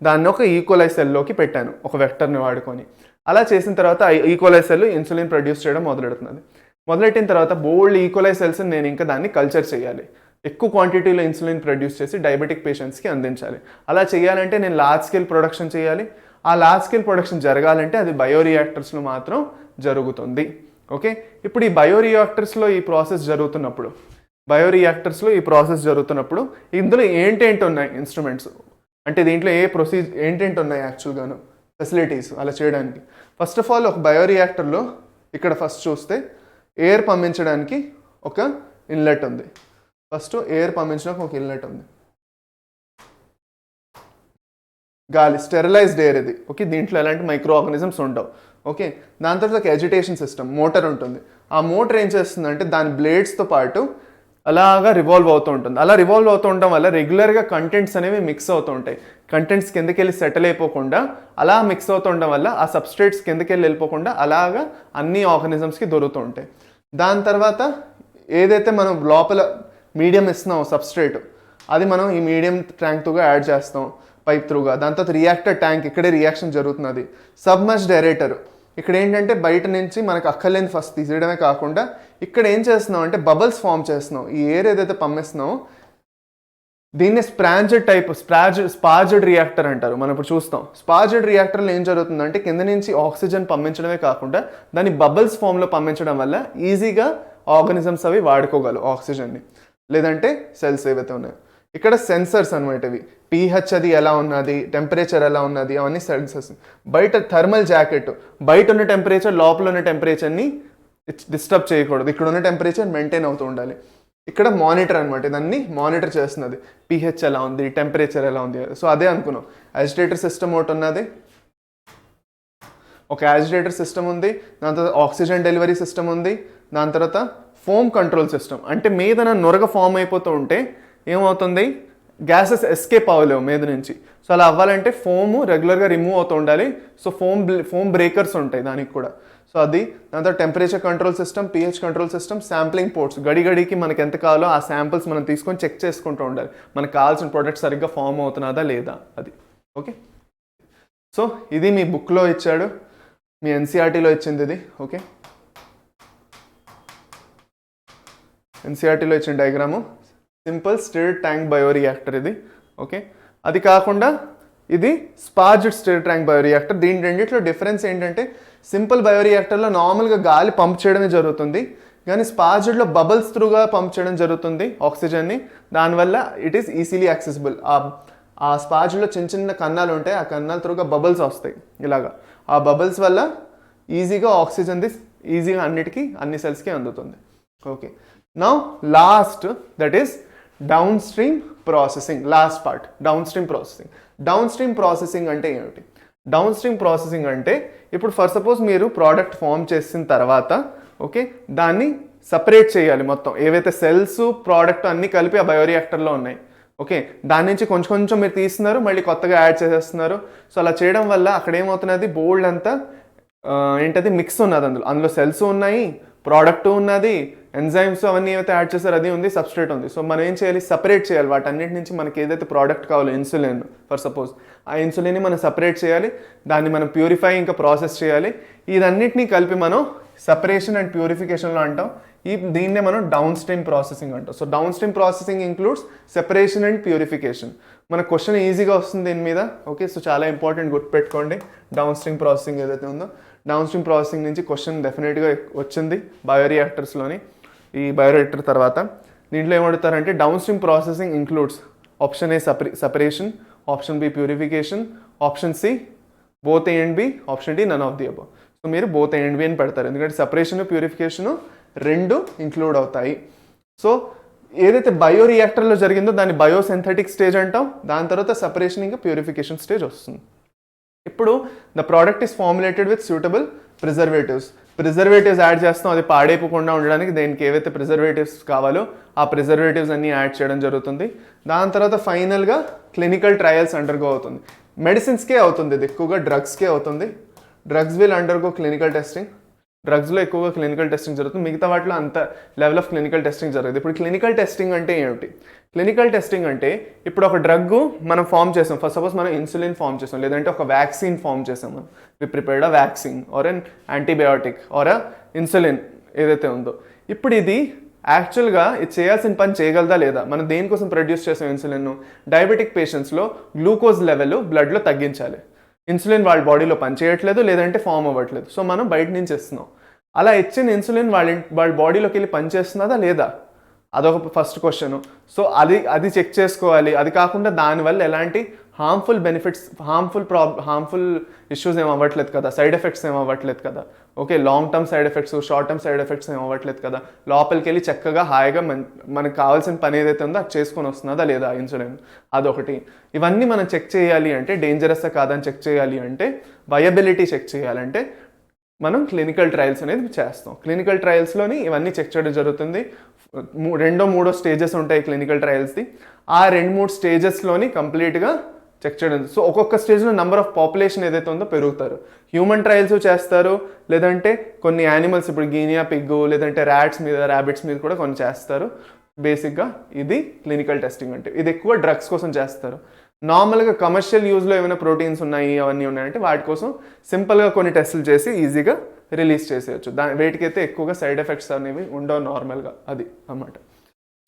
దాన్ని ఒక ఈకోలై సెల్లోకి పెట్టాను ఒక వెక్టర్ని వాడుకొని. అలా చేసిన తర్వాత ఈకోలై సెల్ ఇన్సులిన్ ప్రొడ్యూస్ చేయడం మొదలెట్టిన తర్వాత బోల్డ్ ఈకోలై సెల్స్ నేను ఇంకా దాన్ని కల్చర్ చేయాలి, ఎక్కువ క్వాంటిటీలో ఇన్సులిన్ ప్రొడ్యూస్ చేసి డయాబెటిక్ పేషెంట్స్కి అందించాలి. అలా చేయాలంటే నేను లార్జ్ స్కేల్ ప్రొడక్షన్ చేయాలి. ఆ లార్జ్ స్కేల్ ప్రొడక్షన్ జరగాలంటే అది బయోరియాక్టర్స్లో మాత్రం జరుగుతుంది. ఓకే, ఇప్పుడు ఈ బయోరియాక్టర్స్లో ఈ ప్రాసెస్ జరుగుతున్నప్పుడు ఇందులో ఏంటేంటి ఉన్నాయి ఇన్స్ట్రుమెంట్స్, అంటే దీంట్లో ఏంటేంటి ఉన్నాయి యాక్చువల్గాను ఫెసిలిటీస్ అలా చేయడానికి. ఫస్ట్ ఆఫ్ ఆల్ ఒక బయోరియాక్టర్లో ఇక్కడ ఫస్ట్ చూస్తే ఎయిర్ పంపించడానికి ఒక ఇన్లెట్ ఉంది. ఫస్ట్ ఎయిర్ పంపించడానికి ఒక ఇన్లెట్ ఉంది, గాలి స్టెరిలైజ్డ్ ఎయిర్ ఇది. ఓకే, దీంట్లో ఎలాంటి మైక్రో ఆర్గానిజమ్స్ ఉండవు. ఓకే, దాని తర్వాత ఒక ఎజిటేషన్ సిస్టమ్, మోటార్ ఉంటుంది. ఆ మోటార్ ఏం చేస్తుందంటే దాని బ్లేడ్స్తో పాటు అలాగా రివాల్వ్ అవుతూ ఉంటుంది. అలా రివాల్వ్ అవుతూ ఉండడం వల్ల రెగ్యులర్గా కంటెంట్స్ అనేవి మిక్స్ అవుతూ ఉంటాయి. కంటెంట్స్ కిందకి వెళ్ళి సెటిల్ అయిపోకుండా అలా మిక్స్ అవుతూ ఉండడం వల్ల ఆ సబ్స్ట్రేట్స్ కిందకి వెళ్ళి వెళ్ళిపోకుండా అలాగా అన్ని ఆర్గానిజమ్స్కి దొరుకుతూ ఉంటాయి. దాని తర్వాత ఏదైతే మనం లోపల మీడియం ఇస్తున్నాం సబ్స్ట్రేట్, అది మనం ఈ మీడియం ట్యాంక్ త్రూగా యాడ్ చేస్తాం, పైప్ త్రూగా. దాని తర్వాత రియాక్టర్ ట్యాంక్, ఇక్కడే రియాక్షన్ జరుగుతున్నది. సబ్మర్జ్డ్ ఎరేటర్, ఇక్కడ ఏంటంటే బయట నుంచి మనకు అక్కర్లేని ఫస్ట్ తీసేయడమే కాకుండా ఇక్కడ ఏం చేస్తున్నాం అంటే బబల్స్ ఫామ్ చేస్తున్నాం. ఈ ఎయిర్ ఏదైతే పంపిస్తున్నామో దీన్ని స్పార్జ్డ్ రియాక్టర్ అంటారు. మనం ఇప్పుడు చూస్తాం స్పార్జ్డ్ రియాక్టర్లో ఏం జరుగుతుందంటే కింద నుంచి ఆక్సిజన్ పంపించడమే కాకుండా దాన్ని బబల్స్ ఫామ్లో పంపించడం వల్ల ఈజీగా ఆర్గానిజమ్స్ అవి వాడుకోగలవు ఆక్సిజన్ని, లేదంటే సెల్స్ ఏవైతే ఉన్నాయో. ఇక్కడ సెన్సర్స్ అనమాట ఇవి, pH అది ఎలా ఉన్నది, టెంపరేచర్ ఎలా ఉన్నది, అవన్నీ సెన్సర్స్. బయట థర్మల్ జాకెట్, బయట ఉన్న టెంపరేచర్ లోపల ఉన్న టెంపరేచర్ని డిస్టర్బ్ చేయకూడదు, ఇక్కడ ఉన్న టెంపరేచర్ మెయింటైన్ అవుతూ ఉండాలి. ఇక్కడ మానిటర్ అనమాట, ఇదన్నీ మానిటర్ చేస్తున్నది, pH ఎలా ఉంది, టెంపరేచర్ ఎలా ఉంది. సో అదే అనుకున్నాం. యాజిటేటర్ సిస్టమ్ ఒకటి ఉన్నది, ఒక యాజిటేటర్ సిస్టమ్ ఉంది. దాని తర్వాత ఆక్సిజన్ డెలివరీ సిస్టమ్ ఉంది. దాని తర్వాత ఫోమ్ కంట్రోల్ సిస్టమ్, అంటే మీదన నొరగ ఫామ్ అయిపోతూ ఉంటే ఏమవుతుంది, గ్యాసెస్ ఎస్కేప్ అవ్వలేవు మీద నుంచి. సో అలా అవ్వాలంటే ఫోమ్ రెగ్యులర్గా రిమూవ్ అవుతూ ఉండాలి. సో ఫోమ్ బ్రేకర్స్ ఉంటాయి దానికి కూడా. సో అది. దాని తర్వాత temperature control system, pH control system, sampling ports, గడికి మనకి ఎంత కావాలో ఆ శాంపిల్స్ మనం తీసుకొని చెక్ చేసుకుంటూ ఉండాలి, మనకు కావాల్సిన ప్రోడక్ట్ సరిగ్గా ఫామ్ అవుతున్నదా లేదా అది. ఓకే, సో ఇది మీ బుక్లో ఇచ్చాడు, మీ ఎన్సీఆర్టీలో ఇచ్చింది ఇది. ఓకే, ఎన్సీఆర్టీలో ఇచ్చిన diagram simple stirred tank bioreactor ఇది. ఓకే, అది కాకుండా ఇది స్పార్జ్డ్ స్టిర్డ్ ట్యాంక్ బయోరియాక్టర్. దీని రెండిట్లో డిఫరెన్స్ ఏంటంటే సింపుల్ బయోరియాక్టర్లో నార్మల్గా గాలి పంప్ చేయడమే జరుగుతుంది, కానీ స్పార్జ్డ్లో బబల్స్ త్రూగా పంప్ చేయడం జరుగుతుంది ఆక్సిజన్ని. దానివల్ల ఇట్ ఈస్ ఈజీలీ యాక్సెసిబుల్. ఆ స్పార్జ్డ్లో చిన్న చిన్న కన్నాలు ఉంటాయి, ఆ కన్నాల త్రూగా బబల్స్ వస్తాయి ఇలాగా. ఆ బబల్స్ వల్ల ఈజీగా ఆక్సిజన్ది ఈజీగా అన్ని సెల్స్కి అందుతుంది. Okay, now last that is down stream processing. Last part down stream processing. Down stream processing అంటే ఏమిటి? డౌన్ స్ట్రీమ్ ప్రాసెసింగ్ అంటే ఇప్పుడు ఫర్ సపోజ్ మీరు ప్రోడక్ట్ ఫామ్ చేసిన తర్వాత ఓకే దాన్ని సపరేట్ చేయాలి. మొత్తం ఏవైతే సెల్స్ ప్రోడక్ట్ అన్నీ కలిపి ఆ బయోరియాక్టర్లో ఉన్నాయి. ఓకే, దాని నుంచి కొంచెం కొంచెం మీరు తీస్తున్నారు, మళ్ళీ కొత్తగా యాడ్ చేసేస్తున్నారు. సో అలా చేయడం వల్ల అక్కడ ఏమవుతున్నది, బోల్డ్ అంతా ఏంటది మిక్స్ ఉన్నది. అందులో సెల్స్ ఉన్నాయి, ప్రోడక్ట్ ఉన్నది, ఎంజైమ్స్ అవన్నీ ఏవైతే యాడ్ చేస్తారో అది ఉంది, సబ్స్ట్రేట్ ఉంది. సో మనం ఏం చేయాలి, సపరేట్ చేయాలి. వాటన్నిటి నుంచి మనకి ఏదైతే ప్రోడక్ట్ కావాలో, ఇన్సులిన్ ఫర్ సపోజ్, ఆ ఇన్సులిన్ని మనం సపరేట్ చేయాలి, దాన్ని మనం ప్యూరిఫై ఇంకా ప్రాసెస్ చేయాలి. ఇదన్నిటినీ కలిపి మనం సపరేషన్ అండ్ ప్యూరిఫికేషన్లో అంటాం. దీన్నే మనం డౌన్ స్ట్రీమ్ ప్రాసెసింగ్ అంటాం. So downstream processing includes separation and purification. మన క్వశ్చన్ ఈజీగా వస్తుంది దీని మీద. ఓకే, సో చాలా ఇంపార్టెంట్, గుర్తుపెట్టుకోండి. డౌన్ స్ట్రీమ్ ప్రాసెసింగ్ ఏదైతే ఉందో, డౌన్ స్ట్రీమ్ ప్రాసెసింగ్ నుంచి క్వశ్చన్ డెఫినెట్గా వచ్చింది బయోరియాక్టర్స్లోని. ఈ బయోరియాక్టర్ తర్వాత దీంట్లో ఏమడుగుతారంటే downstream processing includes option A separation, option B purification, option C both A and B, option D none of the above. So మీరు బోత్ ఏ అండ్ బి అని పెడతారు, ఎందుకంటే సెపరేషన్ ప్యూరిఫికేషను రెండు ఇంక్లూడ్ అవుతాయి. So ఏదైతే బయోరియాక్టర్లో జరిగిందో దాన్ని బయోసింథెటిక్ stage అంటాం. దాని తర్వాత సెపరేషన్ ఇంకా ప్యూరిఫికేషన్ స్టేజ్ వస్తుంది. ఇప్పుడు the product is formulated with suitable preservatives add చేస్తాం, అది పాడైపోకుండా ఉండడానికి దీనికి ఏవైతే ప్రిజర్వేటివ్స్ కావాలో ఆ ప్రిజర్వేటివ్స్ అన్నీ యాడ్ చేయడం జరుగుతుంది. దాని తర్వాత ఫైనల్గా క్లినికల్ ట్రయల్స్ అండర్గో అవుతుంది. మెడిసిన్స్కే అవుతుంది ఇది, ఎక్కువగా డ్రగ్స్కే అవుతుంది. Drugs will undergo clinical testing. డ్రగ్స్లో ఎక్కువగా క్లినికల్ టెస్టింగ్ జరుగుతుంది, మిగతా వాటిలో అంత లెవెల్ ఆఫ్ క్లినికల్ టెస్టింగ్ జరుగుతుంది. ఇప్పుడు క్లినికల్ టెస్టింగ్ అంటే ఏమిటి? క్లినికల్ టెస్టింగ్ అంటే ఇప్పుడు ఒక డ్రగ్ మనం ఫామ్ చేసాం, ఫస్ట్ సపోజ్ మనం ఇన్సులిన్ ఫామ్ చేసాం, లేదంటే ఒక వ్యాక్సిన్ ఫామ్ చేసాం. మనం we prepared a vaccine or an antibiotic or a insulin ఏదైతే ఉందో. ఇప్పుడు ఇది యాక్చువల్గా ఇది చేయాల్సిన పని చేయగలదా లేదా? మనం దేనికోసం ప్రొడ్యూస్ చేసాం ఇన్సులిన్? డయాబెటిక్ పేషెంట్స్లో గ్లూకోజ్ లెవెల్ బ్లడ్లో తగ్గించాలి. ఇన్సులిన్ వాళ్ళ బాడీలో పనిచేయట్లేదు, లేదంటే ఫామ్ అవ్వట్లేదు. సో మనం బయట నుంచి ఇస్తున్నాం. అలా ఇచ్చిన ఇన్సులిన్ వాళ్ళ బాడీలోకి వెళ్ళి పనిచేస్తున్నదా లేదా? అదొక ఫస్ట్ క్వశ్చన్. సో అది చెక్ చేసుకోవాలి. అది కాకుండా దానివల్ల ఎలాంటి హార్మ్ఫుల్ ఇష్యూస్ ఏం అవ్వట్లేదు కదా, సైడ్ ఎఫెక్ట్స్ ఏం అవ్వట్లేదు కదా, okay, long term side effects, short term side effects ఏం అవ్వట్లేదు కదా, లోపలికి వెళ్ళి చక్కగా హాయిగా మనకు కావాల్సిన పని ఏదైతే ఉందో అది చేసుకొని వస్తున్నదా లేదా ఇన్సులిన్, అదొకటి. ఇవన్నీ మనం చెక్ చేయాలి అంటే, డేంజరస్సా కాదని చెక్ చేయాలి అంటే, వయబిలిటీ చెక్ చేయాలంటే మనం క్లినికల్ ట్రయల్స్ అనేది చేస్తాం. క్లినికల్ ట్రయల్స్లోని ఇవన్నీ చెక్ చేయడం జరుగుతుంది. 2-3 స్టేజెస్ ఉంటాయి క్లినికల్ ట్రయల్స్ది. ఆ 2-3 స్టేజెస్లోని కంప్లీట్గా చెక్ చేయడం. సో ఒక్కొక్క స్టేజ్లో నెంబర్ ఆఫ్ పాపులేషన్ ఏదైతే ఉందో పెరుగుతారు. హ్యూమన్ ట్రయల్స్ చేస్తారు, లేదంటే కొన్ని యానిమల్స్, ఇప్పుడు గీనియా పిగ్గు, లేదంటే ర్యాట్స్ మీద, ర్యాబిట్స్ మీద కూడా కొన్ని చేస్తారు. బేసిక్గా ఇది క్లినికల్ టెస్టింగ్ అంటే. ఇది ఎక్కువ డ్రగ్స్ కోసం చేస్తారు. నార్మల్గా కమర్షియల్ యూజ్లో ఏమైనా ప్రోటీన్స్ ఉన్నాయి, అవన్నీ ఉన్నాయంటే వాటి కోసం సింపుల్గా కొన్ని టెస్టులు చేసి ఈజీగా రిలీజ్ చేసేయచ్చు. వేటికైతే ఎక్కువగా సైడ్ ఎఫెక్ట్స్ అనేవి ఉండవు నార్మల్గా, అది అన్నమాట.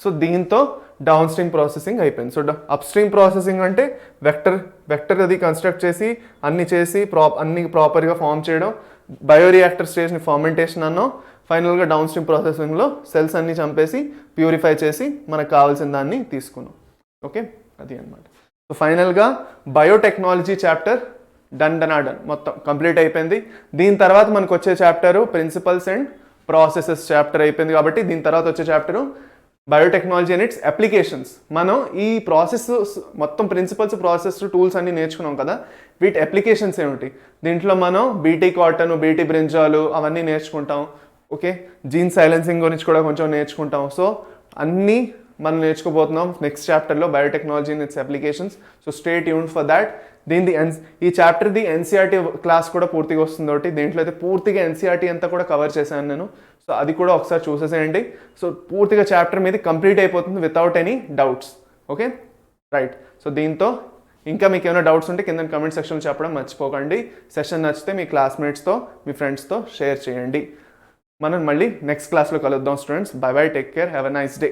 సో దీంతో డౌన్ స్ట్రీమ్ ప్రాసెసింగ్ అయిపోయింది. సో అప్ స్ట్రీమ్ ప్రాసెసింగ్ అంటే వెక్టర్ అది కన్స్ట్రక్ట్ చేసి అన్ని చేసి అన్ని ప్రాపర్గా ఫామ్ చేయడం, బయోరియాక్టర్ స్టేజ్ని ఫార్మెంటేషన్ అన్నాం. ఫైనల్గా డౌన్ స్ట్రీమ్ ప్రాసెసింగ్లో సెల్స్ అన్ని చంపేసి ప్యూరిఫై చేసి మనకు కావాల్సిన దాన్ని తీసుకున్నాం. ఓకే, అది అన్నమాట. సో ఫైనల్గా బయోటెక్నాలజీ చాప్టర్ డన్ మొత్తం కంప్లీట్ అయిపోయింది. దీని తర్వాత మనకు వచ్చే chapter principles and processes chapter అయిపోయింది. కాబట్టి దీని తర్వాత వచ్చే chapter biotechnology and its applications. మనం ఈ ప్రాసెస్ మొత్తం ప్రిన్సిపల్స్, ప్రాసెస్, టూల్స్ అన్ని నేర్చుకున్నాం కదా, వీటి అప్లికేషన్స్ ఏమిటి, దీంట్లో మనం బీటీ కాటన్, బీటీ బ్రింజాలు అవన్నీ నేర్చుకుంటాం. ఓకే, జీన్ సైలెన్సింగ్ గురించి కూడా కొంచెం నేర్చుకుంటాం. సో అన్నీ మనం నేర్చుకోబోతున్నాం నెక్స్ట్ చాప్టర్లో, biotechnology and its applications. So stay tuned for that. ఈ చాప్టర్ది ఎన్సీఆర్టీ క్లాస్ కూడా పూర్తిగా వస్తుంది ఒకటి. దీంట్లో అయితే పూర్తిగా ఎన్సీఆర్టీ అంతా కూడా కవర్ చేశాను నేను. సో అది కూడా ఒకసారి చూసేసేయండి. సో పూర్తిగా చాప్టర్ మీద కంప్లీట్ అయిపోతుంది without any doubts. Okay, right. So దీంతో ఇంకా మీకు ఏమైనా డౌట్స్ ఉంటే కింద కమెంట్ సెక్షన్లో చెప్పడం మర్చిపోకండి. సెషన్ నచ్చితే మీ క్లాస్మేట్స్తో, మీ ఫ్రెండ్స్తో షేర్ చేయండి. మనం మళ్ళీ నెక్స్ట్ క్లాస్లో కలుద్దాం students. By by, take care, have a nice day.